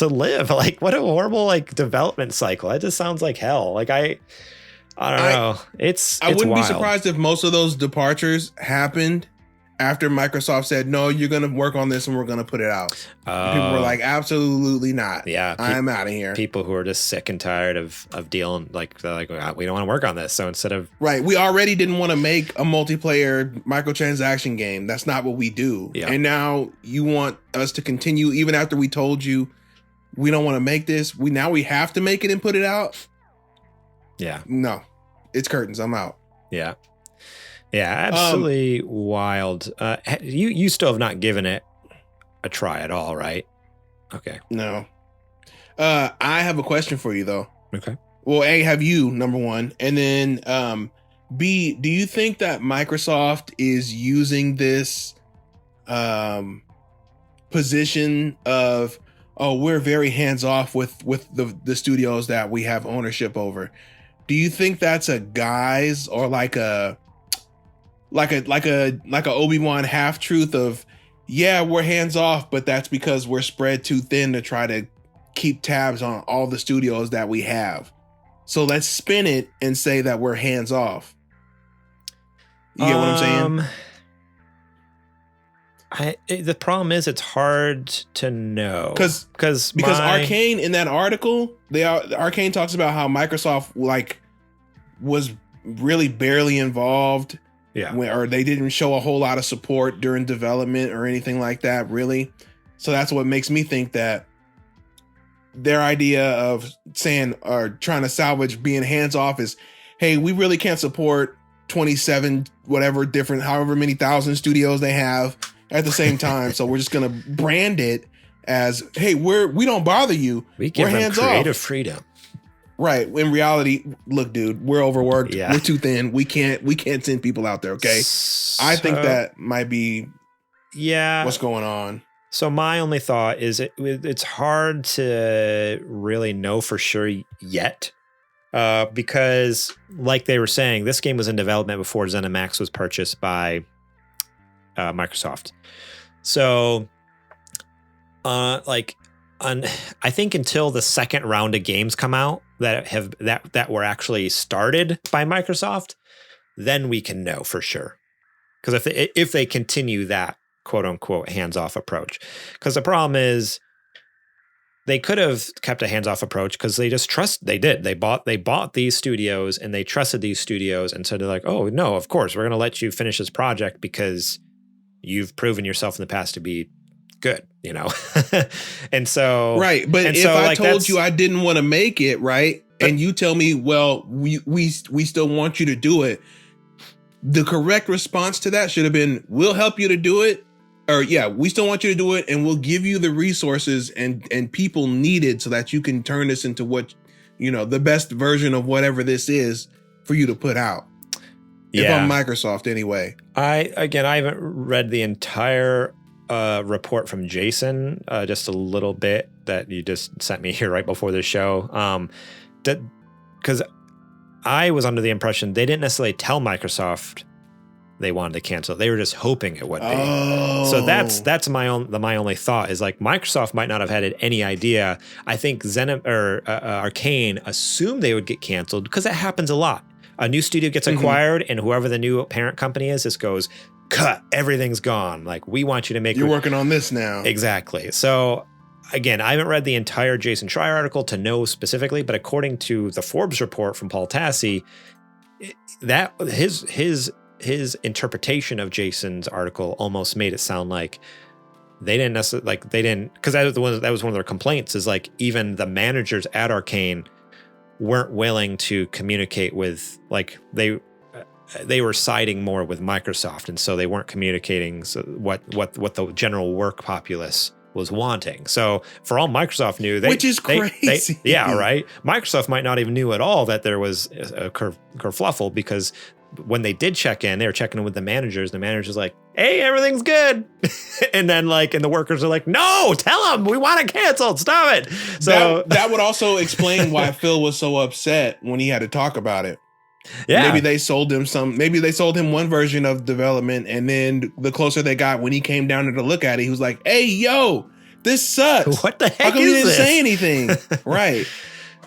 live. What a horrible development cycle. It just sounds like hell. I don't know. I wouldn't wild. Be surprised if most of those departures happened after Microsoft said, no, you're going to work on this and we're going to put it out. People were like, absolutely not. Yeah. I'm out of here. People who are just sick and tired of dealing, they're like, we don't want to work on this. So instead of. Right. We already didn't want to make a multiplayer microtransaction game. That's not what we do. Yeah. And now you want us to continue even after we told you we don't want to make this. We have to make it and put it out. Yeah. No, it's curtains. I'm out. Yeah. Yeah, absolutely wild. You still have not given it a try at all, right? Okay. No. I have a question for you, though. Okay. Well, A, have you, number one. And then B, do you think that Microsoft is using this position of, we're very hands-off with the studios that we have ownership over? Do you think that's a guise or like a Obi-Wan half truth of, yeah, we're hands off, but that's because we're spread too thin to try to keep tabs on all the studios that we have. So let's spin it and say that we're hands off. You get what I'm saying? The problem is it's hard to know because Arkane in that article, Arkane talks about how Microsoft was really barely involved. Yeah. Or they didn't show a whole lot of support during development or anything like that, really. So that's what makes me think that their idea of saying or trying to salvage being hands off is, hey, we really can't support 27, whatever different, however many thousand studios they have at the same time. So we're just going to brand it as, hey, we don't bother you. We give we're them hands creative off. freedom. Right. In reality, look, dude, we're overworked. Yeah. We're too thin. We can't send people out there. Okay. So, I think that might be what's going on. So my only thought is it's hard to really know for sure yet. Because like they were saying, this game was in development before ZeniMax was purchased by Microsoft. So I think until the second round of games come out that were actually started by Microsoft, then we can know for sure. Because if they continue that quote unquote hands-off approach, because the problem is they could have kept a hands-off approach because they bought these studios and they trusted these studios, and so they're like, oh no, of course we're going to let you finish this project because you've proven yourself in the past to be good, and so right. But if I told you I didn't want to make it, right, and you tell me, well, we still want you to do it, the correct response to that should have been, we'll help you to do it. Or we still want you to do it, and we'll give you the resources and people needed so that you can turn this into what, the best version of whatever this is for you to put out. Yeah. If I'm Microsoft anyway. I haven't read the entire report from Jason, just a little bit that you just sent me here right before the show. Because I was under the impression they didn't necessarily tell Microsoft they wanted to cancel. They were just hoping it would be. Oh. So that's my only thought is like Microsoft might not have had any idea. I think Arkane assumed they would get canceled because that happens a lot. A new studio gets acquired and whoever the new parent company is, just goes, cut, everything's gone. Like, we want you to make... You're working on this now. Exactly. So again, I haven't read the entire Jason Schreier article to know specifically, but according to the Forbes report from Paul Tassi, that his interpretation of Jason's article almost made it sound like they didn't necessarily because that was one of their complaints is like even the managers at Arkane weren't willing to communicate with, like, they were siding more with Microsoft, and so they weren't communicating what the general work populace was wanting. So for all Microsoft knew, which is crazy. Right. Microsoft might not even knew at all that there was a kerfluffle, because when they did check in, they were checking in with the managers. The manager's like, hey, everything's good. And then and the workers are like, no, tell them we want it canceled. Stop it. So that would also explain why Phil was so upset when he had to talk about it. Yeah. Maybe they sold him one version of development, and then the closer they got, when he came down to look at it, he was like, hey, yo, this sucks. What the heck How come is you didn't this? say anything? Right.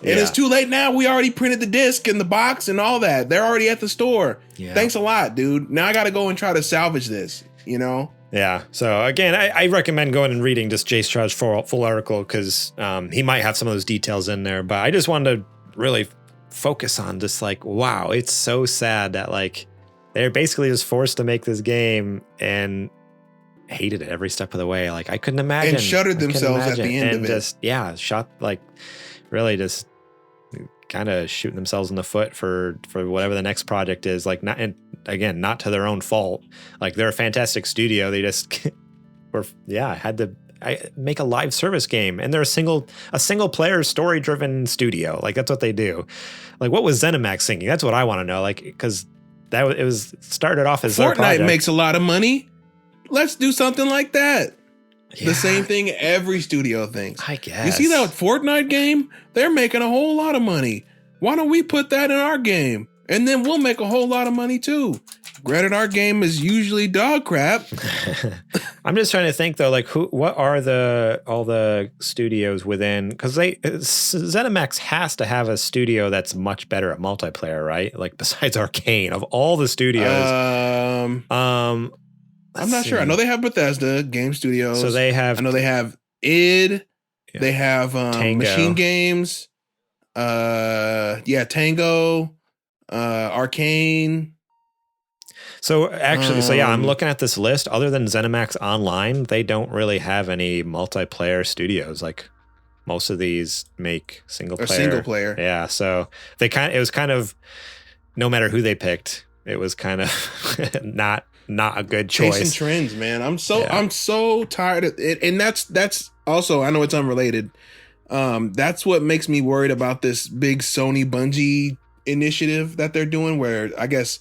And it's too late now. We already printed the disc and the box and all that. They're already at the store. Yeah. Thanks a lot, dude. Now I got to go and try to salvage this, Yeah. So again, I recommend going and reading just Jay Stroud's full article, because he might have some of those details in there. But I just wanted to really focus on just wow, it's so sad that they're basically just forced to make this game and hated it every step of the way. I couldn't imagine. And shuttered themselves at the end of it. Shot really just kind of shooting themselves in the foot for whatever the next project is. Not to their own fault. They're a fantastic studio. They just had to make a live service game, and they're a single player story driven studio. That's what they do. What was ZeniMax thinking? That's what I want to know. Because it was started off as Fortnite makes a lot of money. Let's do something like that. Yeah. The same thing every studio thinks. I guess. You see that Fortnite game? They're making a whole lot of money. Why don't we put that in our game? And then we'll make a whole lot of money too. Granted, our game is usually dog crap. I'm just trying to think though, like what are all the studios within? Because ZeniMax has to have a studio that's much better at multiplayer, right? Like besides Arkane, of all the studios. I'm not sure. I know they have Bethesda Game Studios. So they have. I know they have id. Yeah. They have Machine Games. Tango. Arkane. So actually, I'm looking at this list. Other than ZeniMax Online, they don't really have any multiplayer studios. Like most of these make single player. Yeah. So it was kind of, no matter who they picked, it was kind of not a good choice. Chasing trends, man. I'm so tired of it. And that's also, I know it's unrelated. That's what makes me worried about this big Sony Bungie initiative that they're doing, where I guess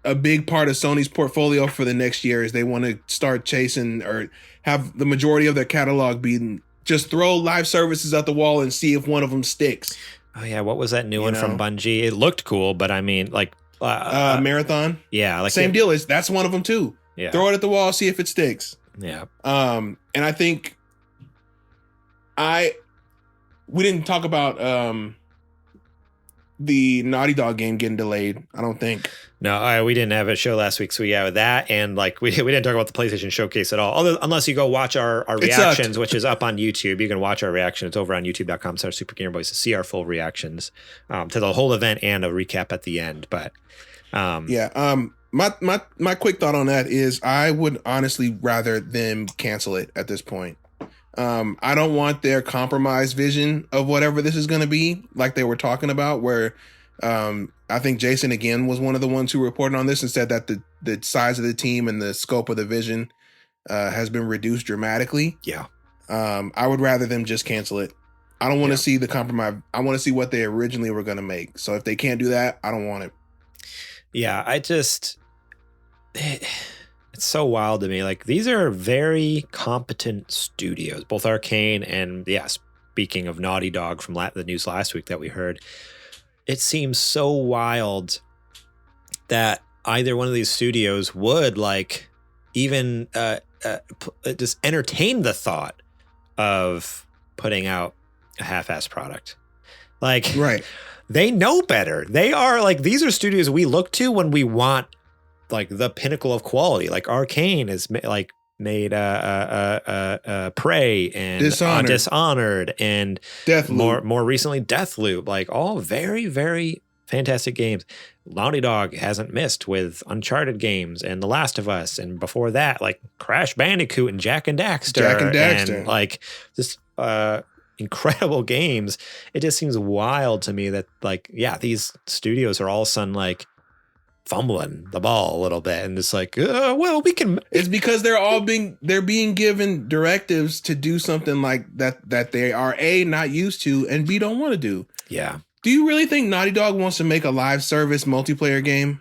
a big part of Sony's portfolio for the next year is they want to start chasing or have the majority of their catalog being just throw live services at the wall and see if one of them sticks. Oh yeah, what was that new one from Bungie? It looked cool, but I mean, like Marathon. Yeah, like same deal. That's one of them too. Yeah, throw it at the wall, see if it sticks. Yeah. And I think we didn't talk about the Naughty Dog game getting delayed. I don't think. No, we didn't have a show last week, so with that, and like we didn't talk about the PlayStation Showcase at all. Unless you go watch our reactions, which is up on YouTube. You can watch our reaction. It's over on youtube.com/SuperGamerBoys to see our full reactions to the whole event and a recap at the end. But my quick thought on that is I would honestly rather them cancel it at this point. I don't want their compromised vision of whatever this is going to be, like they were talking about, where I think Jason again was one of the ones who reported on this and said that the size of the team and the scope of the vision has been reduced dramatically. Yeah. I would rather them just cancel it. I don't want to see the compromise. I want to see what they originally were going to make. So if they can't do that, I don't want it. Yeah, it's so wild to me. Like, these are very competent studios, both Arkane and, speaking of Naughty Dog from the news last week that we heard, it seems so wild that either one of these studios would even just entertain the thought of putting out a half-assed product. Like, right. They know better. They are these are studios we look to when we want the pinnacle of quality. Like Arkane is made Prey and Dishonored and Deathloop. More recently Deathloop. All very, very fantastic games. Naughty Dog hasn't missed with Uncharted games and The Last of Us, and before that Crash Bandicoot and Jak and Daxter. And just incredible games. It just seems wild to me that these studios are all of a sudden fumbling the ball a little bit, and it's we can. It's because they're being given directives to do something like that they are A, not used to, and B, don't want to do. Yeah. Do you really think Naughty Dog wants to make a live service multiplayer game?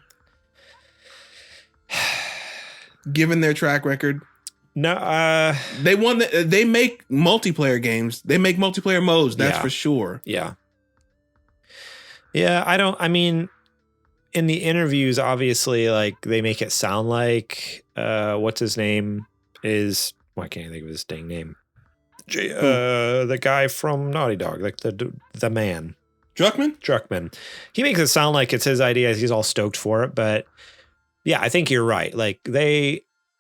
Given their track record? No, they make multiplayer games. They make multiplayer modes, that's for sure. Yeah. Yeah, I mean, in the interviews, obviously, they make it sound like what's his name is, why can't I think of his dang name? The guy from Naughty Dog, the man. Druckmann. He makes it sound like it's his idea. He's all stoked for it, but yeah, I think you're right.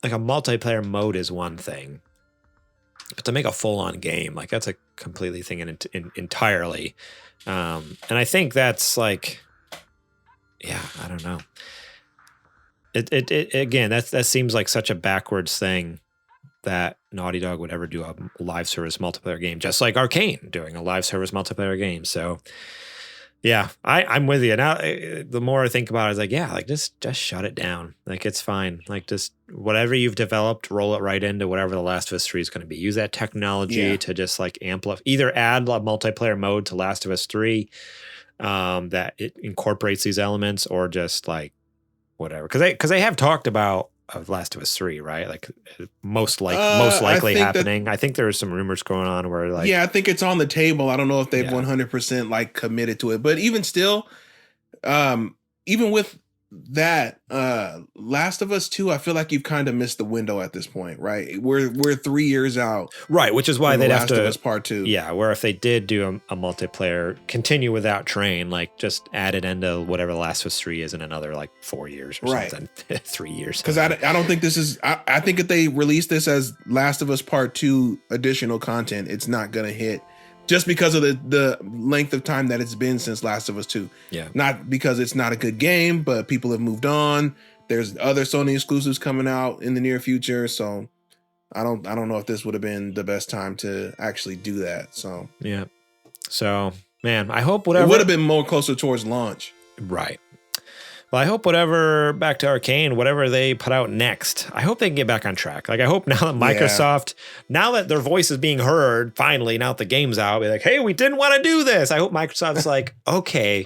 A multiplayer mode is one thing, but to make a full-on game, that's a completely thing entirely. And I think that's I don't know. It again, that seems like such a backwards thing that Naughty Dog would ever do a live service multiplayer game, just like Arkane doing a live service multiplayer game. So yeah, I'm with you. Now, the more I think about it, it's just shut it down. It's fine. Just whatever you've developed, roll it right into whatever The Last of Us 3 is going to be. Use that technology to just amplify, either add a multiplayer mode to Last of Us 3 that it incorporates these elements, or just whatever. Because they have talked about Last of Us 3, right? Most likely happening. I think there's some rumors going on where I think it's on the table. I don't know if they've 100% committed to it, but even still, Even with that, Last of Us 2, I feel like you've kind of missed the window at this point, right? We're 3 years out, right? Which is why they'd have to Last of Us Part 2. Yeah, where if they did do a multiplayer, continue without Train, like just add it into whatever Last of Us 3 is in another like 4 years or something, 3 years. Because I don't think this is. I think if they release this as Last of Us Part 2 additional content, it's not gonna hit. Just because of the length of time that it's been since Last of Us 2. Yeah. Not because it's not a good game, but people have moved on. There's other Sony exclusives coming out in the near future. So I don't know if this would have been the best time to actually do that. So yeah. So man, I hope whatever. It would have been more closer towards launch. Right. Well, I hope back to Arkane, whatever they put out next, I hope they can get back on track. Like, I hope now that Microsoft, now that their voice is being heard, finally, now that the game's out, be like, hey, we didn't want to do this. I hope Microsoft's like, okay,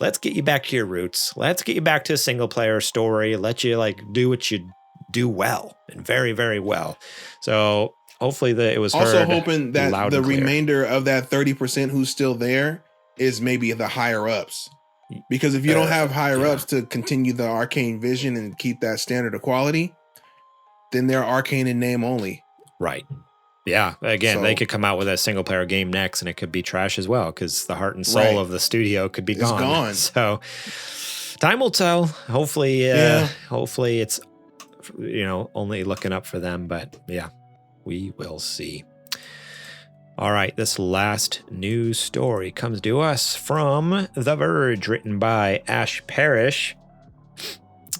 let's get you back to your roots. Let's get you back to a single player story. Let you like do what you do well and very, very well. So hopefully it was also heard hoping that the remainder of that 30% who's still there is maybe the higher ups. Because if you don't have higher ups to continue the Arkane vision and keep that standard of quality, then they're Arkane in name only. Right. Yeah. Again, they could come out with a single player game next and it could be trash as well because the heart and soul of the studio could be gone. So time will tell. Hopefully it's, only looking up for them. But yeah, we will see. All right, this last news story comes to us from The Verge, written by Ash Parrish.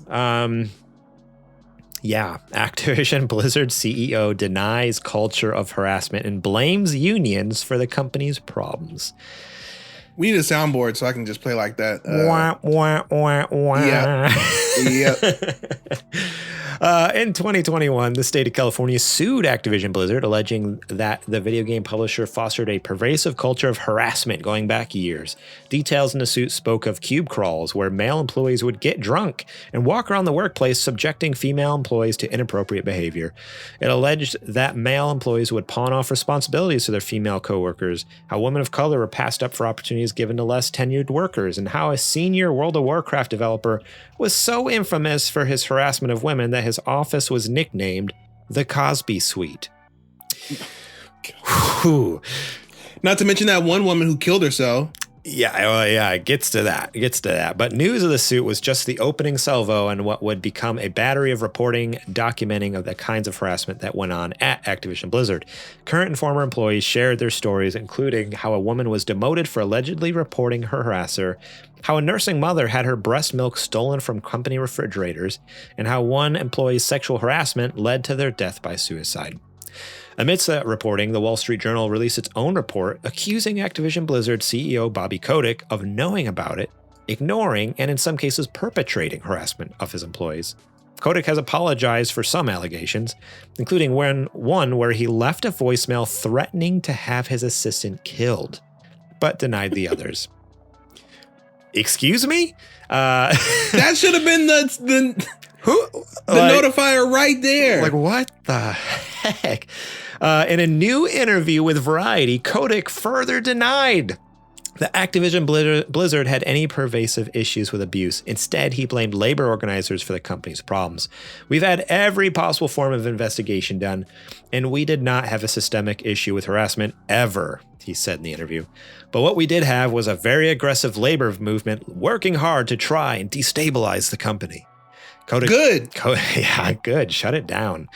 Activision Blizzard CEO denies culture of harassment and blames unions for the company's problems. We need a soundboard so I can just play like that. In 2021, the state of California sued Activision Blizzard, alleging that the video game publisher fostered a pervasive culture of harassment going back years. Details in the suit spoke of cube crawls, where male employees would get drunk and walk around the workplace, subjecting female employees to inappropriate behavior. It alleged that male employees would pawn off responsibilities to their female coworkers, how women of color were passed up for opportunities given to less tenured workers, and how a senior World of Warcraft developer was so infamous for his harassment of women that his office was nicknamed the Cosby Suite. Not to mention that one woman who killed herself. Yeah, it gets to that. But news of the suit was just the opening salvo and what would become a battery of reporting, documenting of the kinds of harassment that went on at Activision Blizzard. Current and former employees shared their stories, including how a woman was demoted for allegedly reporting her harasser, how a nursing mother had her breast milk stolen from company refrigerators, and how one employee's sexual harassment led to their death by suicide. Amidst that reporting, the Wall Street Journal released its own report accusing Activision Blizzard CEO Bobby Kotick of knowing about it, ignoring, and in some cases perpetrating harassment of his employees. Kotick has apologized for some allegations, including one where he left a voicemail threatening to have his assistant killed, but denied the others. Excuse me? That should have been the notifier right there. Like, what the heck? In a new interview with Variety, Kotick further denied that Activision Blizzard had any pervasive issues with abuse. Instead, he blamed labor organizers for the company's problems. We've had every possible form of investigation done, and we did not have a systemic issue with harassment ever, he said in the interview. But what we did have was a very aggressive labor movement working hard to try and destabilize the company. Good. Good. Shut it down.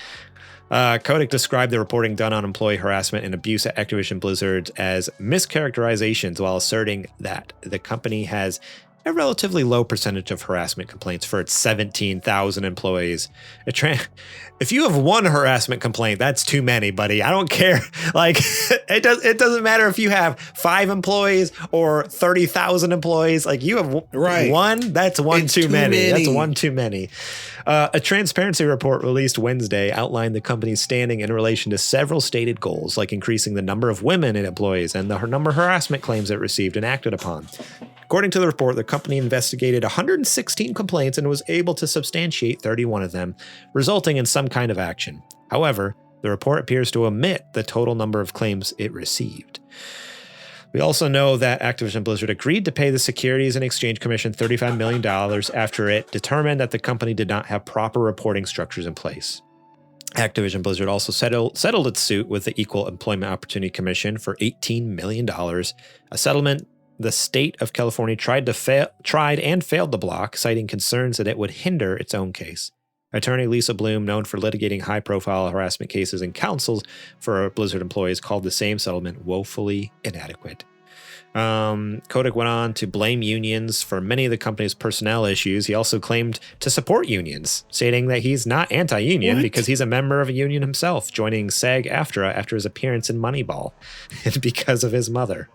Kotick described the reporting done on employee harassment and abuse at Activision Blizzard as mischaracterizations while asserting that the company has a relatively low percentage of harassment complaints for its 17,000 employees. If you have one harassment complaint, that's too many, buddy. I don't care. Like, it doesn't matter if you have 5 employees or 30,000 employees. Like, you have one, that's one too many. That's one too many. A transparency report released Wednesday outlined the company's standing in relation to several stated goals, like increasing the number of women in employees and the number of harassment claims it received and acted upon. According to the report, the company investigated 116 complaints and was able to substantiate 31 of them, resulting in some kind of action. However, the report appears to omit the total number of claims it received. We also know that Activision Blizzard agreed to pay the Securities and Exchange Commission $35 million after it determined that the company did not have proper reporting structures in place. Activision Blizzard also settled its suit with the Equal Employment Opportunity Commission for $18 million, a settlement the state of California tried and failed to block, citing concerns that it would hinder its own case. Attorney Lisa Bloom, known for litigating high-profile harassment cases and counsels for Blizzard employees, called the same settlement woefully inadequate. Kotick went on to blame unions for many of the company's personnel issues. He also claimed to support unions, stating that he's not anti-union because he's a member of a union himself, joining SAG-AFTRA after his appearance in Moneyball, and because of his mother.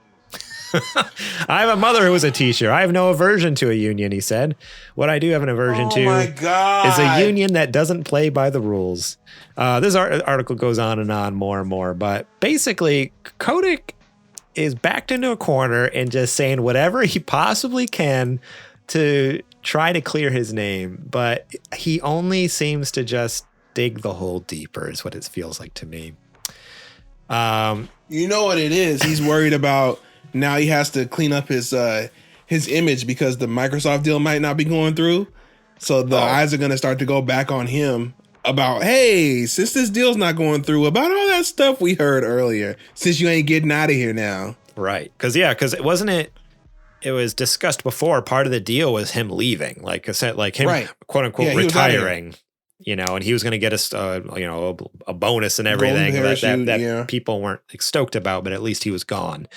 I have a mother who was a teacher. I have no aversion to a union, he said. What I do have an aversion to is a union that doesn't play by the rules. This article goes on and more and more, but basically, Kotick is backed into a corner and just saying whatever he possibly can to try to clear his name, but he only seems to just dig the hole deeper, is what it feels like to me. You know what it is? He's worried about now he has to clean up his image because the Microsoft deal might not be going through. So the eyes are going to start to go back on him about, hey, since this deal's not going through, about all that stuff we heard earlier, since you ain't getting out of here now. Right. Because it was discussed before. Part of the deal was him leaving, like I said, like him, quote unquote, retiring. You know, and he was going to get a bonus and everything that people weren't stoked about, but at least he was gone.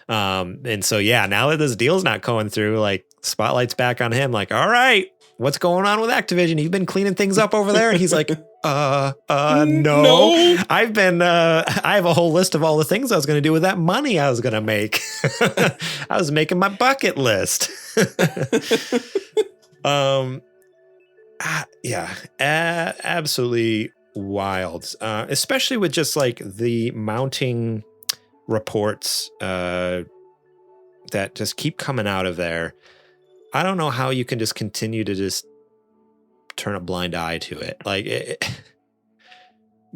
And so, now that this deal's not going through, like spotlight's back on him. Like, all right, what's going on with Activision? You've been cleaning things up over there. And he's like, no. I have a whole list of all the things I was going to do with that money I was going to make. I was making my bucket list. Absolutely wild. Especially with just like the mounting reports that just keep coming out of there. I don't know how you can just continue to just turn a blind eye to it. Like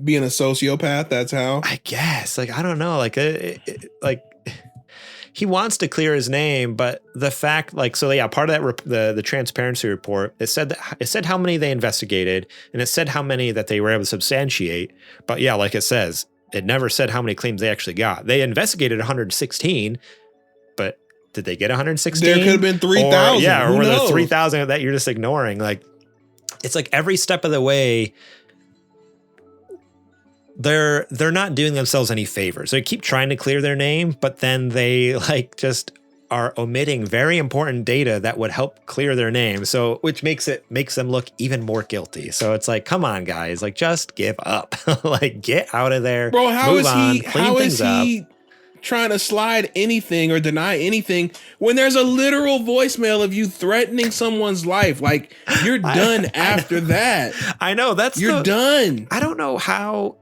being a sociopath, that's how. I guess. Like, I don't know. Like, he wants to clear his name, but the fact, like, so yeah, part of that the transparency report, it said how many they investigated, and it said how many that they were able to substantiate. But yeah, like it says, it never said how many claims they actually got. They investigated 116, but did they get 116? There could have been 3,000. Yeah, or were there 3,000 that you're just ignoring? Like, it's like every step of the way, they're not doing themselves any favors. They keep trying to clear their name, but then they like just are omitting very important data that would help clear their name. So, which makes them look even more guilty. So it's like, come on, guys, like just give up, like get out of there. Bro, how is he trying to slide anything or deny anything when there's a literal voicemail of you threatening someone's life? Like, you're done after that. I know you're done. I don't know how.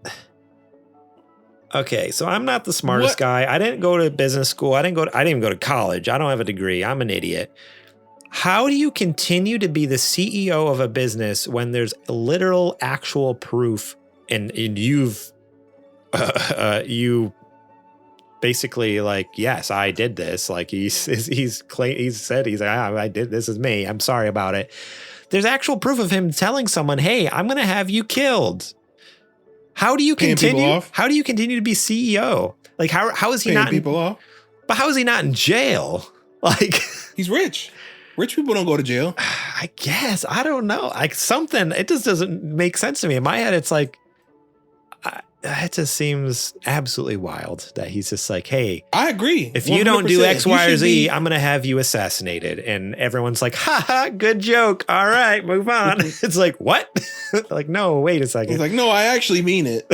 Okay, so I'm not the smartest guy. I didn't go to business school. I didn't even go to college. I don't have a degree. I'm an idiot. How do you continue to be the CEO of a business when there's literal actual proof and you've you basically like, yes, I did this. Like he said, I did, this is me. I'm sorry about it. There's actual proof of him telling someone, hey, I'm going to have you killed. How do you continue? How do you continue to be CEO? Like, how is he not people off? But how is he not in jail? Like, he's rich. Rich people don't go to jail. I guess. I don't know. Like something, it just doesn't make sense to me. In my head, it's like, it just seems absolutely wild that he's just like, hey, I agree. If you don't do X, Y, or Z, I'm going to have you assassinated. And everyone's like, ha, good joke. All right, move on. It's like, what? Like, no, wait a second. He's like, no, I actually mean it.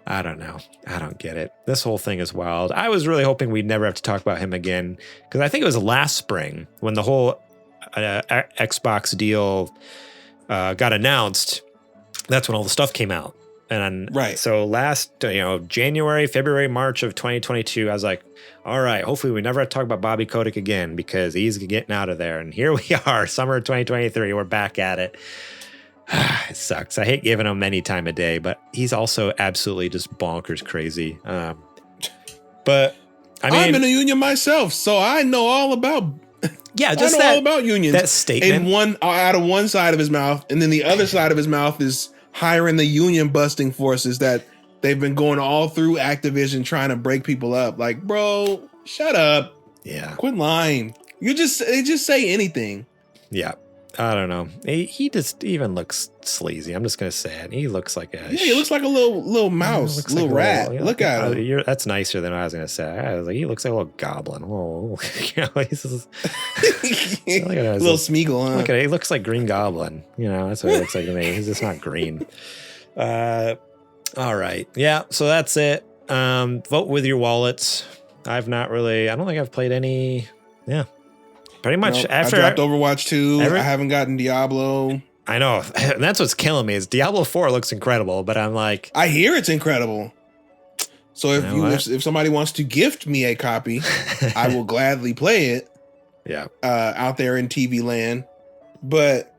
I don't know. I don't get it. This whole thing is wild. I was really hoping we'd never have to talk about him again, because I think it was last spring when the whole Xbox deal got announced. That's when all the stuff came out. And so last, January, February, March of 2022, I was like, all right, hopefully we never have to talk about Bobby Kotick again because he's getting out of there. And here we are, summer of 2023, we're back at it. It sucks. I hate giving him any time of day, but he's also absolutely just bonkers crazy. But I'm in a union myself, so I know all about. Yeah, just all about unions. That statement. And out of one side of his mouth, and then the other side of his mouth is hiring the union busting forces that they've been going all through Activision trying to break people up. Like, bro, shut up. Yeah, quit lying. They just say anything. Yeah. I don't know. He just even looks sleazy. I'm just gonna say it. He looks like he looks like a little mouse, little rat. Look at him. That's nicer than I was gonna say. I was like, he looks like a little goblin. Oh, he's just, little Smeagol. Huh? Look at it. He looks like Green Goblin. That's what he looks like to me. He's just not green. All right. Yeah. So that's it. Vote with your wallets. I don't think I've played any. Yeah. Pretty much after I dropped Overwatch 2. I haven't gotten Diablo. I know. That's what's killing me is Diablo 4 looks incredible, but I'm like, I hear it's incredible. So if somebody wants to gift me a copy, I will gladly play it. Yeah. Out there in TV land. But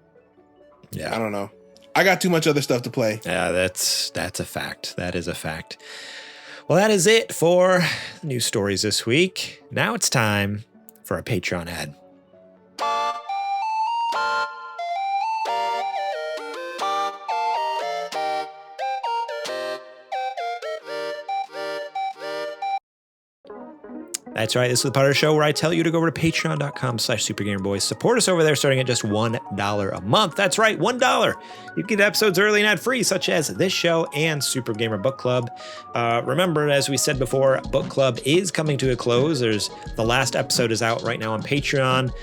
yeah, I don't know. I got too much other stuff to play. Yeah, that's a fact. That is a fact. Well, that is it for news stories this week. Now it's time for a Patreon ad. That's right. This is the part of the show where I tell you to go over to patreon.com/supergamerboys. Support us over there starting at just $1 a month. That's right, $1. You get episodes early and ad-free, such as this show and Super Gamer Book Club. Remember, as we said before, Book Club is coming to a close. The last episode is out right now on Patreon.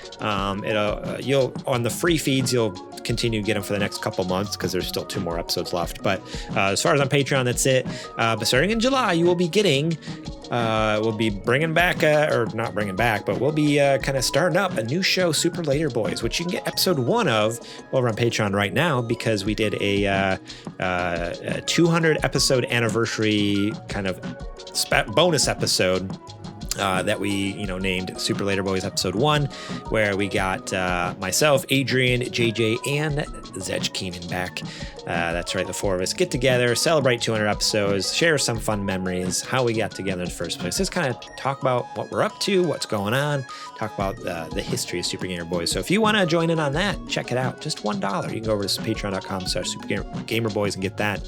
You'll on the free feeds, you'll continue to get them for the next couple months because there's still 2 more episodes left. But as far as on Patreon, that's it. But starting in July, you will be getting... we'll be bringing back, or not bringing back, but we'll be kind of starting up a new show, Super Later Boys, which you can get episode 1 of over on Patreon right now because we did a 200 episode anniversary kind of bonus episode that we named Super Later Boys episode 1, where we got myself, Adrian, JJ, and Zech Keenan back. That's right, the 4 of us get together, celebrate 200 episodes, share some fun memories, how we got together in the first place. Just kind of talk about what we're up to, what's going on, talk about the history of Super Gamer Boys. So if you want to join in on that, check it out. Just $1. You can go over to patreon.com/supergamerboys and get that.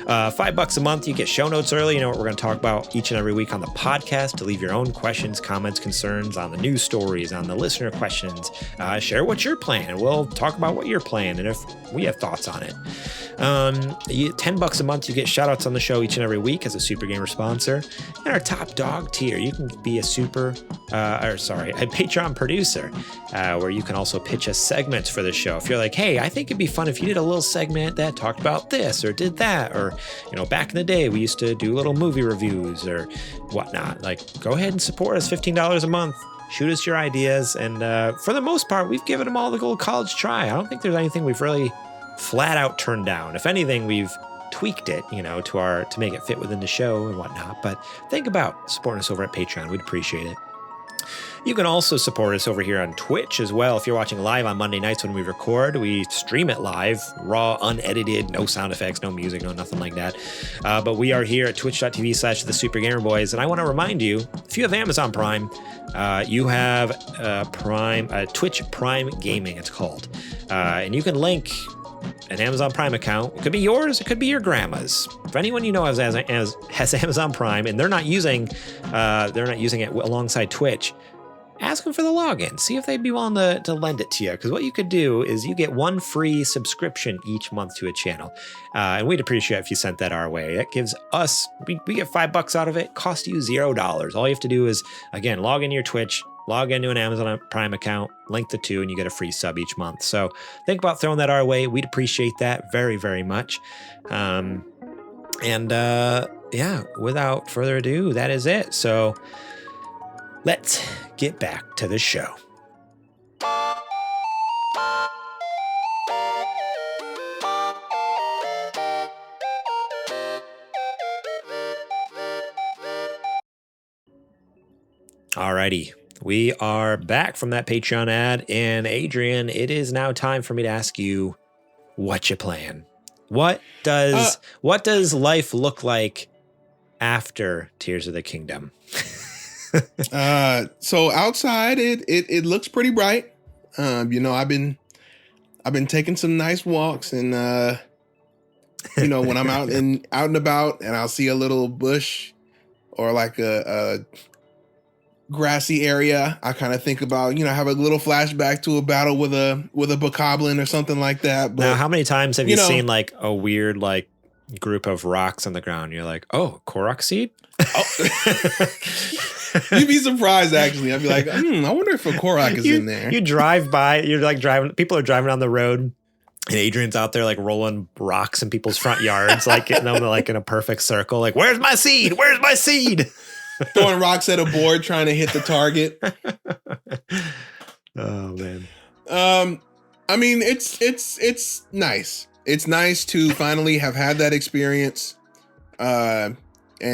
$5 a month, you get show notes early. You know what we're going to talk about each and every week on the podcast. To leave your own questions, comments, concerns on the news stories, on the listener questions. Share what you're playing. We'll talk about what you're playing and if we have thoughts on it. $10 a month, you get shout outs on the show each and every week as a Super Gamer sponsor. And our top dog tier, you can be a Patreon producer, where you can also pitch us segments for the show. If you're like, hey, I think it'd be fun if you did a little segment that talked about this or did that, or back in the day we used to do little movie reviews or whatnot. Like, go ahead and support us. $15 a month. Shoot us your ideas, and for the most part, we've given them all the old college try. I don't think there's anything we've really flat out turned down. If anything, we've tweaked it, to make it fit within the show and whatnot. But think about supporting us over at Patreon. We'd appreciate it. You can also support us over here on Twitch as well. If you're watching live on Monday nights when we record, we stream it live, raw, unedited, no sound effects, no music, no nothing like that. But we are here at twitch.tv/thesupergamerboys. And I want to remind you, if you have Amazon Prime, you have Twitch Prime Gaming, it's called. And you can link an Amazon Prime account. It could be yours, it could be your grandma's. If anyone you know has Amazon Prime and they're not using it alongside Twitch, ask them for the login. See if they'd be willing to lend it to you. Because what you could do is you get 1 free subscription each month to a channel. And we'd appreciate if you sent that our way. It gives us, we get $5 out of it, cost you $0. All you have to do is, again, log into your Twitch, log into an Amazon Prime account, link the 2, and you get a free sub each month. So think about throwing that our way. We'd appreciate that very, very much. Without further ado, that is it. So let's get back to the show. Alrighty. We are back from that Patreon ad, and Adrian, it is now time for me to ask you what you playing. What does life look like after Tears of the Kingdom? So outside, it looks pretty bright. I've been taking some nice walks, and when I'm out and about, and I'll see a little bush or like a grassy area, I kind of think about, have a little flashback to a battle with a bokoblin or something like that. But now, how many times have you seen like a weird like group of rocks on the ground? You're like, oh, Korok seed. Oh. You'd be surprised, actually. I'd be like, I wonder if a Korok is in there. You drive by, you're like driving, people are driving on the road, and Adrian's out there like rolling rocks in people's front yards, like getting them like in a perfect circle. Like, where's my seed? Where's my seed? Throwing rocks at a board, trying to hit the target. Oh man. I mean, it's nice. It's nice to finally have had that experience, and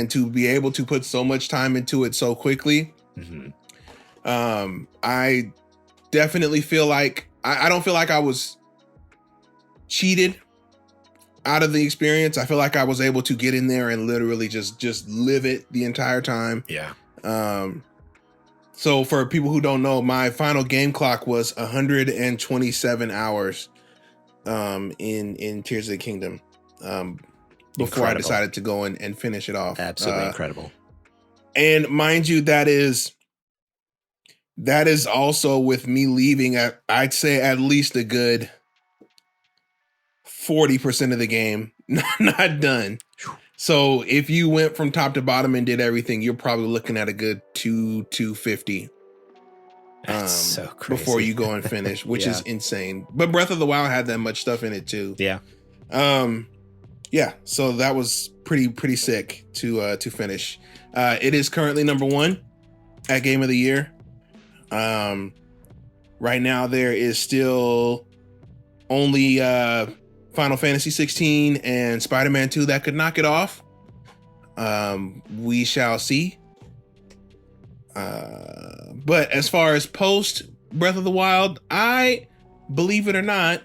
to be able to put so much time into it so quickly. Mm-hmm. I definitely feel like I don't feel like I was cheated out of the experience. I feel like I was able to get in there and literally just live it the entire time. Yeah. So for people who don't know, my final game clock was 127 hours in Tears of the Kingdom before I decided to go and finish it off. Absolutely incredible. And mind you, that is also with me leaving at, I'd say, at least a good 40% of the game not done. So if you went from top to bottom and did everything, you're probably looking at a good 250. That's so crazy. Before you go and finish, which is insane. But Breath of the Wild had that much stuff in it too. Yeah. Yeah. So that was pretty sick to finish. It is currently number 1 at Game of the Year. Right now there is still only Final Fantasy 16 and Spider-Man 2 that could knock it off. We shall see. But as far as post Breath of the Wild, I believe it or not,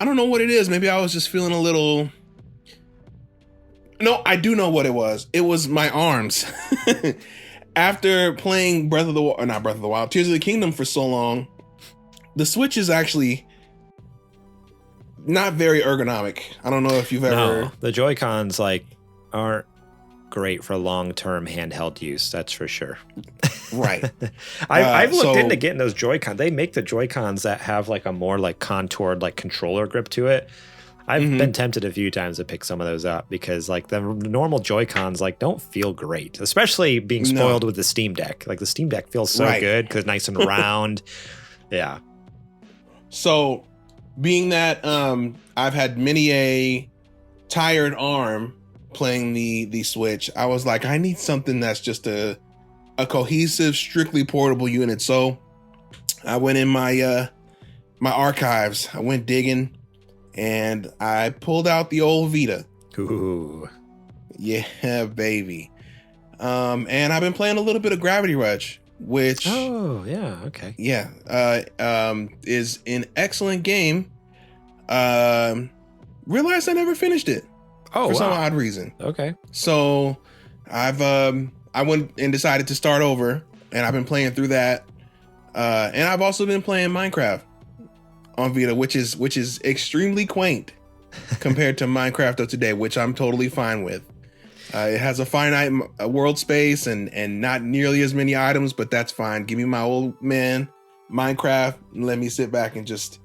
I don't know what it is. Maybe I was just feeling a little. No, I do know what it was. It was my arms. After playing Tears of the Kingdom for so long, the Switch is actually not very ergonomic. I don't know if you've ever. No, the Joy-Cons aren't great for long-term handheld use. That's for sure. Right. I've looked into getting those Joy-Cons. They make the Joy-Cons that have like a more like contoured like controller grip to it. I've been tempted a few times to pick some of those up because like the normal Joy-Cons like don't feel great, especially being spoiled with the Steam Deck. Like the Steam Deck feels so good because it's nice and round. Yeah. So being that I've had many a tired arm playing the Switch, I was like, I need something that's just a cohesive, strictly portable unit. So I went in my archives. I went digging, and I pulled out the old Vita. Ooh. Yeah, baby. And I've been playing a little bit of Gravity Rush, which is an excellent game. Realized I never finished it for some odd reason. Okay. So I went and decided to start over, and I've been playing through that. And I've also been playing Minecraft on Vita, which is extremely quaint compared to Minecraft of today, which I'm totally fine with. It has a finite world space and not nearly as many items, but that's fine. Give me my old man Minecraft and let me sit back and just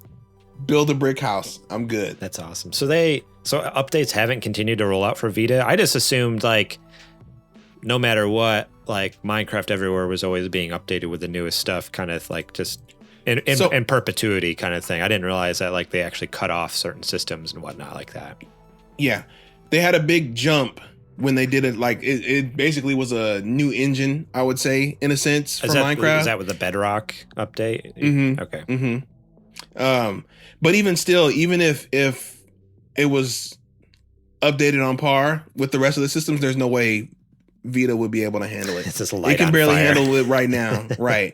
build a brick house. I'm good. That's awesome. So updates haven't continued to roll out for Vita. I just assumed like no matter what, like Minecraft Everywhere was always being updated with the newest stuff, kind of like just in perpetuity kind of thing. I didn't realize that like they actually cut off certain systems and whatnot like that. Yeah, they had a big jump when they did it. Like it basically was a new engine, I would say, in a sense, for Minecraft. Is that with the Bedrock update? Mm-hmm. Okay. Mm-hmm. But even still, even if it was updated on par with the rest of the systems, there's no way Vita would be able to handle it. It's just light it can on barely fire. handle it right now. Right.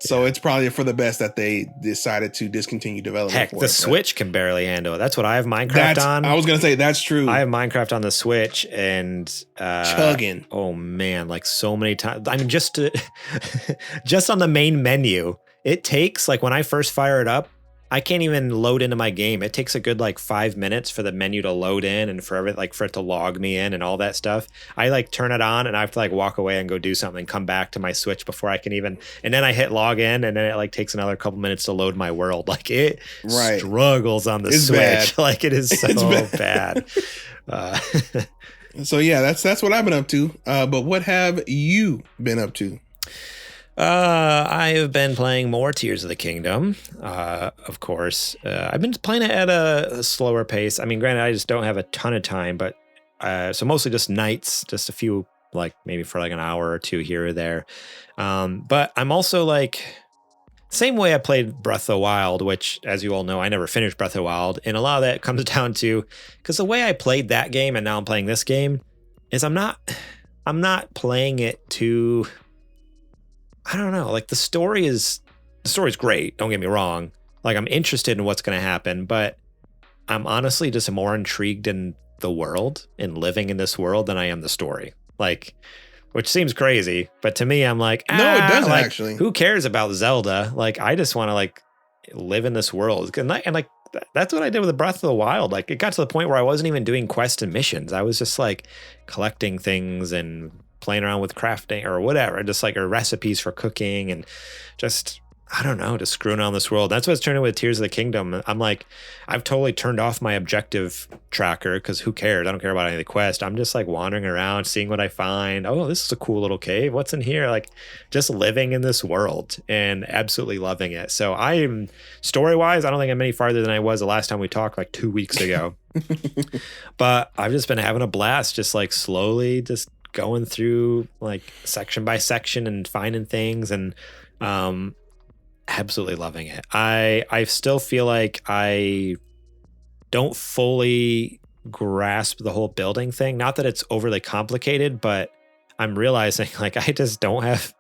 So it's probably for the best that they decided to discontinue development. Heck, the Switch can barely handle it. That's what I have Minecraft on. I was going to say, that's true. I have Minecraft on the Switch and chugging. Oh man, like so many times. I mean, just on the main menu, it takes, like when I first fire it up, I can't even load into my game. It takes a good like 5 minutes for the menu to load in and for it to log me in and all that stuff. I like turn it on and I have to like walk away and go do something and come back to my Switch before I can even, and then I hit log in and then it like takes another couple minutes to load my world. Like it struggles on the Switch. Bad. Like it is so bad. So yeah, that's what I've been up to. But what have you been up to? I have been playing more Tears of the Kingdom, of course. I've been playing it at a slower pace. I mean, granted, I just don't have a ton of time, but so mostly just nights, just a few, like maybe for like an hour or two here or there. But I'm also like, same way I played Breath of the Wild, which, as you all know, I never finished Breath of the Wild. And a lot of that comes down to, because the way I played that game and now I'm playing this game is I'm not playing it to... I don't know, like the story's great, don't get me wrong. Like I'm interested in what's going to happen, but I'm honestly just more intrigued in the world and living in this world than I am the story. Like, which seems crazy, but to me, I'm like, no, it doesn't like, actually. Who cares about Zelda? Like, I just want to like live in this world. And like, that's what I did with the Breath of the Wild. Like it got to the point where I wasn't even doing quests and missions. I was just like collecting things and playing around with crafting or whatever, just like recipes for cooking and just, I don't know, just screwing on this world. That's what's turning with Tears of the Kingdom. I'm like, I've totally turned off my objective tracker because who cares? I don't care about any of the quest. I'm just like wandering around, seeing what I find. Oh, this is a cool little cave. What's in here? Like just living in this world and absolutely loving it. So I am, story-wise, I don't think I'm any farther than I was the last time we talked like 2 weeks ago. But I've just been having a blast, just like slowly just going through like section by section and finding things and absolutely loving it. I still feel like I don't fully grasp the whole building thing. Not that it's overly complicated, but I'm realizing like I just don't have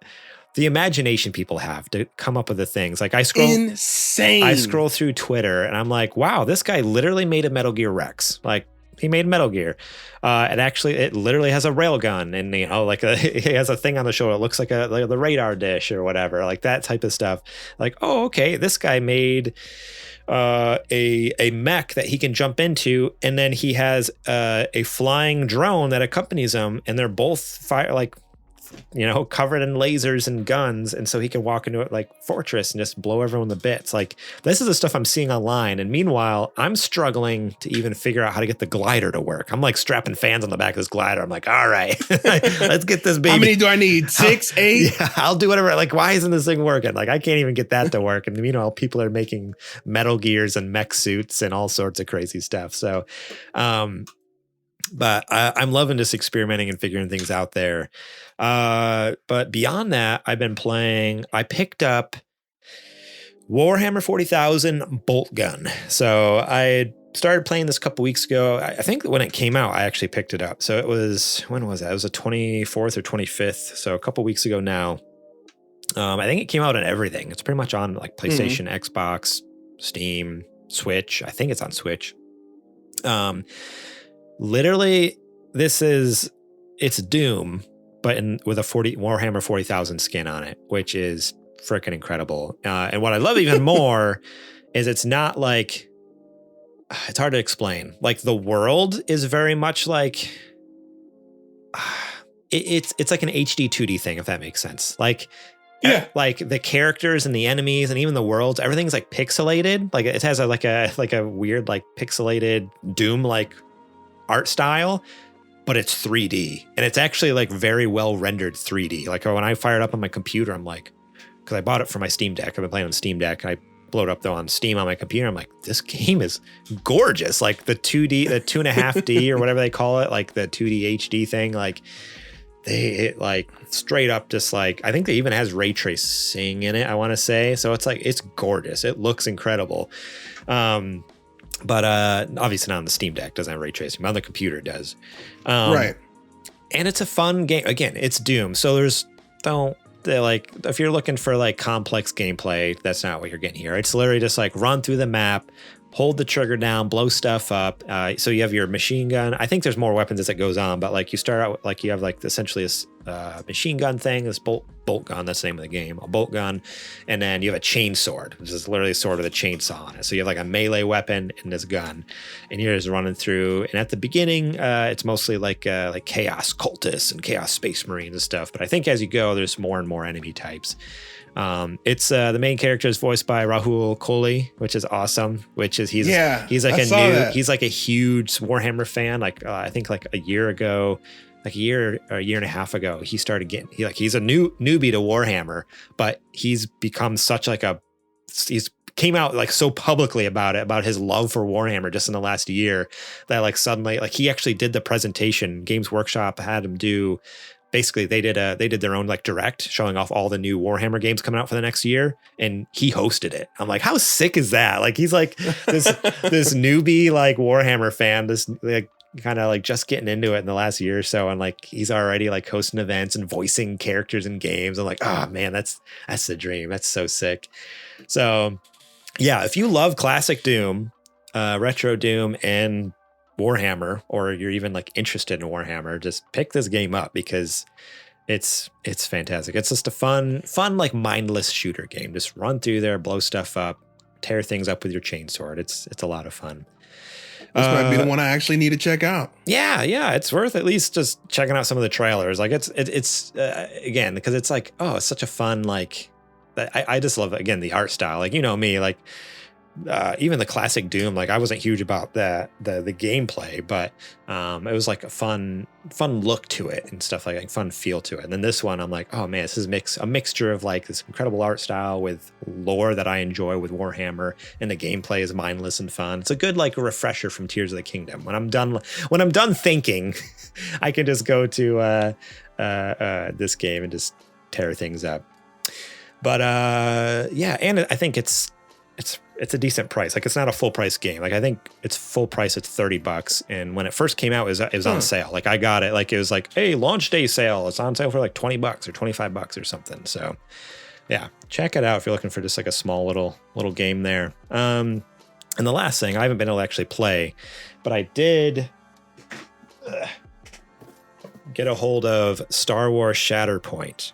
the imagination people have to come up with the things. Like I scroll through Twitter and I'm like, wow, this guy literally made a Metal Gear Rex. Like he made Metal Gear. It literally has a railgun and, you know, like it has a thing on the shoulder. It looks like the radar dish or whatever, like that type of stuff. Like, oh, okay. This guy made a mech that he can jump into. And then he has a flying drone that accompanies him. And they're both covered in lasers and guns, and so he can walk into it like fortress and just blow everyone to bits. Like this is the stuff I'm seeing online, and meanwhile I'm struggling to even figure out how to get the glider to work. I'm like strapping fans on the back of this glider. I'm like, all right, let's get this baby. How many do I need? 6, 8? Yeah, I'll do whatever. Like, why isn't this thing working? Like I can't even get that to work, and meanwhile people are making Metal Gears and mech suits and all sorts of crazy stuff. So but I'm loving just experimenting and figuring things out there. But beyond that, I picked up Warhammer 40,000 Bolt Gun. So I started playing this a couple weeks ago. I think when it came out, I actually picked it up. So it was, when was that? It was the 24th or 25th. So a couple weeks ago now. I think it came out on everything. It's pretty much on like PlayStation, Xbox, Steam, Switch. I think it's on Switch. Literally, it's Doom, but with a Warhammer 40,000 skin on it, which is freaking incredible. And what I love even more is it's not like, it's hard to explain. Like the world is very much like, it's like an HD 2D thing, if that makes sense. Like, yeah, like the characters and the enemies and even the worlds, everything's like pixelated. Like it has a weird like pixelated Doom like art style, but it's 3D, and it's actually like very well rendered 3D. Like when I fire it up on my computer, I'm like, because I bought it for my Steam Deck. I've been playing on Steam Deck, and I blow it up though on Steam on my computer. I'm like, this game is gorgeous. Like the 2D, the 2.5D or whatever they call it, like the 2D HD thing. Like it like straight up just like, I think it even has ray tracing in it, I want to say. So it's like, it's gorgeous. It looks incredible. But obviously not on the Steam Deck, doesn't have ray tracing, but on the computer it does. Right. And it's a fun game. Again, it's Doom. So if you're looking for like complex gameplay, that's not what you're getting here. It's literally just like run through the map, hold the trigger down, blow stuff up. So you have your machine gun. I think there's more weapons as it goes on, but like you start out with, like you have like essentially this machine gun thing, this bolt gun, that's the name of the game, a bolt gun. And then you have a chain sword, which is literally a sword with a chainsaw on it. So you have like a melee weapon and this gun, and you're just running through. And at the beginning, it's mostly like chaos cultists and chaos space marines and stuff. But I think as you go, there's more and more enemy types. It's the main character is voiced by Rahul Kohli, which is awesome. Which is he's like he's like a huge Warhammer fan. Like I think like a year ago, like a year and a half ago, he started getting he's a newbie to Warhammer, but he's become such like he's came out like so publicly about his love for Warhammer just in the last year that like suddenly like he actually did the presentation. Games Workshop had him do. Basically, they did their own like direct showing off all the new Warhammer games coming out for the next year, and he hosted it. I'm like, how sick is that? Like he's like this newbie like Warhammer fan, this like kind of like just getting into it in the last year or so, and like he's already like hosting events and voicing characters in games. I'm like, oh man, that's the dream. That's so sick. So yeah, if you love classic Doom, retro Doom, and Warhammer, or you're even like interested in Warhammer, just pick this game up because it's fantastic. It's just a fun like mindless shooter game. Just run through there, blow stuff up, tear things up with your chainsword. It's a lot of fun. This might be the one I actually need to check out. Yeah, it's worth at least just checking out some of the trailers. Like it's again, because it's like, oh, it's such a fun like I just love again the art style. Like, you know me, like even the classic Doom, like I wasn't huge about the gameplay, but it was like a fun look to it and stuff, like fun feel to it. And then this one, I'm like, oh man, this is a mixture of like this incredible art style with lore that I enjoy with Warhammer, and the gameplay is mindless and fun. It's a good like refresher from Tears of the Kingdom. When I'm done thinking, I can just go to this game and just tear things up. But yeah, and I think it's a decent price. Like it's not a full price game. Like I think it's full price. It's $30. And when it first came out, it was on sale. Like I got it. Like it was like, hey, launch day sale. It's on sale for like $20 or $25 or something. So yeah, check it out if you're looking for just like a small little game there. And the last thing, I haven't been able to actually play, but I did get a hold of Star Wars Shatterpoint,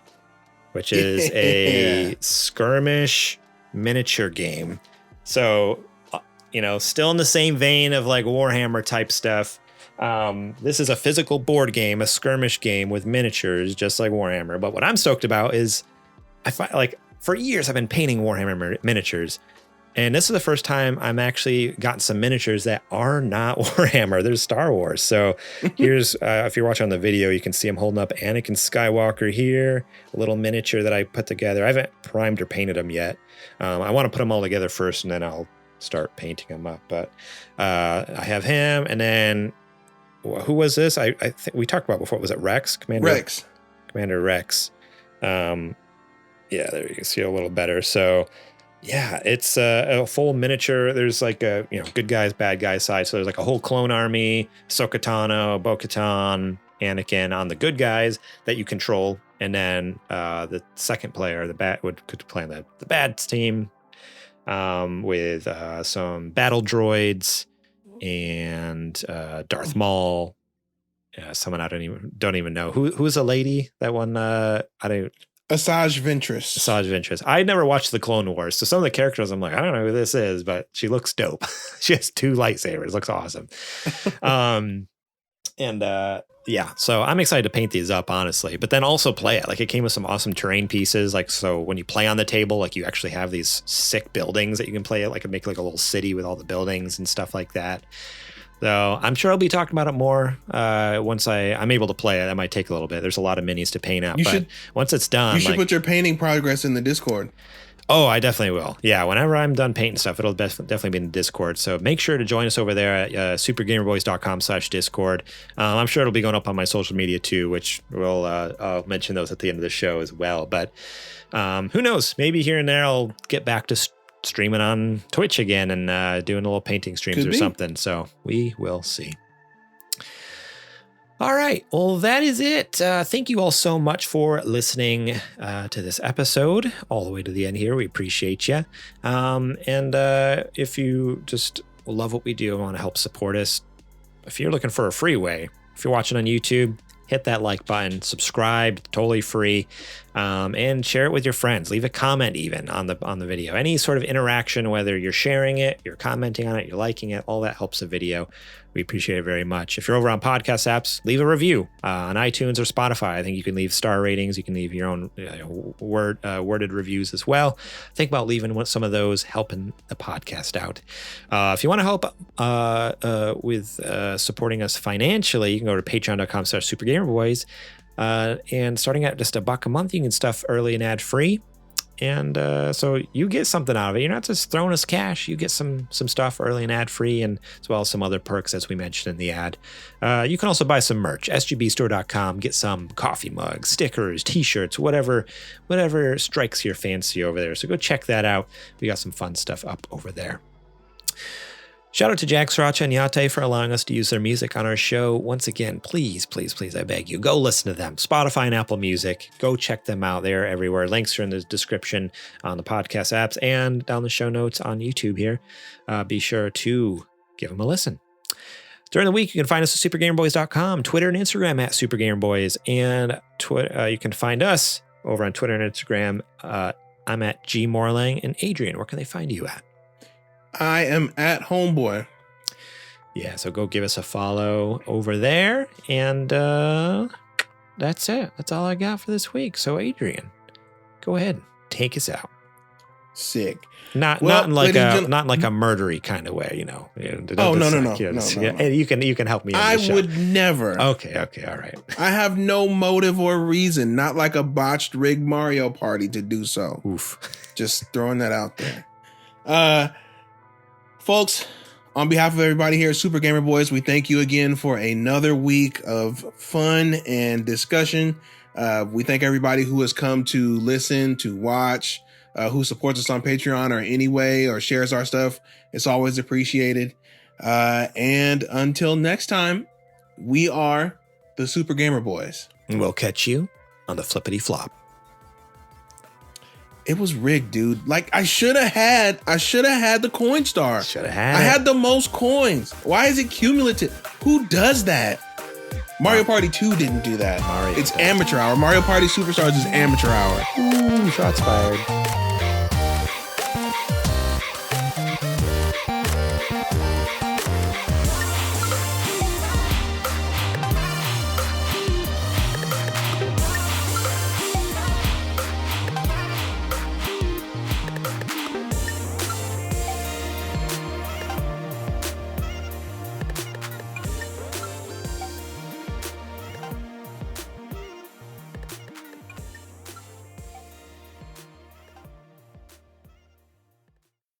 which is a skirmish miniature game. So, still in the same vein of like Warhammer type stuff. This is a physical board game, a skirmish game with miniatures, just like Warhammer. But what I'm stoked about is I find like for years I've been painting Warhammer miniatures. And this is the first time I'm actually gotten some miniatures that are not Warhammer. They're Star Wars. So here's, if you're watching on the video, you can see I'm holding up Anakin Skywalker here, a little miniature that I put together. I haven't primed or painted them yet. I want to put them all together first, and then I'll start painting them up. But I have him, and then who was this? I think we talked about before. Was it Rex? Commander Rex. Yeah, there you can see a little better. So yeah, it's a full miniature. There's like a good guys, bad guys side. So there's like a whole clone army, Ahsoka Tano, Bo-Katan, Anakin on the good guys that you control, and then the second player, could play on the bad team with some battle droids and Darth Maul. Someone I don't even know who's a lady. That one Asajj Ventress. I never watched the Clone Wars, so some of the characters I'm like, I don't know who this is, but she looks dope. She has 2 lightsabers. Looks awesome. Yeah, so I'm excited to paint these up, honestly, but then also play it. Like it came with some awesome terrain pieces. Like, so when you play on the table, like you actually have these sick buildings that you can play it, like make like a little city with all the buildings and stuff like that. So I'm sure I'll be talking about it more once I'm able to play it. That might take a little bit. There's a lot of minis to paint up. Once it's done, you should put your painting progress in the Discord. Oh, I definitely will. Yeah, whenever I'm done painting stuff, it'll definitely be in the Discord. So make sure to join us over there at supergamerboys.com/Discord. I'm sure it'll be going up on my social media too, which I'll mention those at the end of the show as well. But who knows? Maybe here and there I'll get back to streaming on Twitch again and doing a little painting streams or something. So we will see. All right. Well, that is it. Thank you all so much for listening to this episode all the way to the end here. We appreciate you. And if you just love what we do and want to help support us, if you're looking for a free way, if you're watching on YouTube, hit that like button, subscribe, totally free, and share it with your friends. Leave a comment even on the video. Any sort of interaction, whether you're sharing it, you're commenting on it, you're liking it, all that helps the video. We appreciate it very much. If you're over on podcast apps, leave a review on iTunes or Spotify. I think you can leave star ratings. You can leave your own worded reviews as well. Think about leaving some of those, helping the podcast out. If you want to help with supporting us financially, you can go to patreon.com/supergamerboys. And starting at just $1 a month, you can get stuff early and ad-free. And so you get something out of it. You're not just throwing us cash. You get some stuff early and ad-free, and as well as some other perks, as we mentioned in the ad. You can also buy some merch. sgbstore.com. Get some coffee mugs, stickers, t-shirts, whatever strikes your fancy over there. So go check that out. We got some fun stuff up over there. Shout out to Jack Sriracha and Yate for allowing us to use their music on our show. Once again, please, I beg you, go listen to them. Spotify and Apple Music. Go check them out. They're everywhere. Links are in the description on the podcast apps and down the show notes on YouTube here. Be sure to give them a listen. During the week, you can find us at supergamerboys.com, Twitter and Instagram at supergamerboys, and you can find us over on Twitter and Instagram. I'm at G Morlang, and Adrian, where can they find you at? I am at Homeboy. Yeah, so go give us a follow over there. And that's it. That's all I got for this week. So, Adrian, go ahead. Take us out. Sick. Not in like a murdery kind of way, you know. No. You can help me. I would never. Okay, all right. I have no motive or reason, not like a botched rigged Mario Party to do so. Oof. Just throwing that out there. Folks, on behalf of everybody here at Super Gamer Boys, we thank you again for another week of fun and discussion. We thank everybody who has come to listen, to watch, who supports us on Patreon or any way or shares our stuff. It's always appreciated. And until next time, we are the Super Gamer Boys. And we'll catch you on the flippity flop. It was rigged, dude. Like I should have had the coin star. Should have had. I had the most coins. Why is it cumulative? Who does that? Mario Party 2 didn't do that. It's amateur hour. Mario Party Superstars is amateur hour. Ooh, shots fired.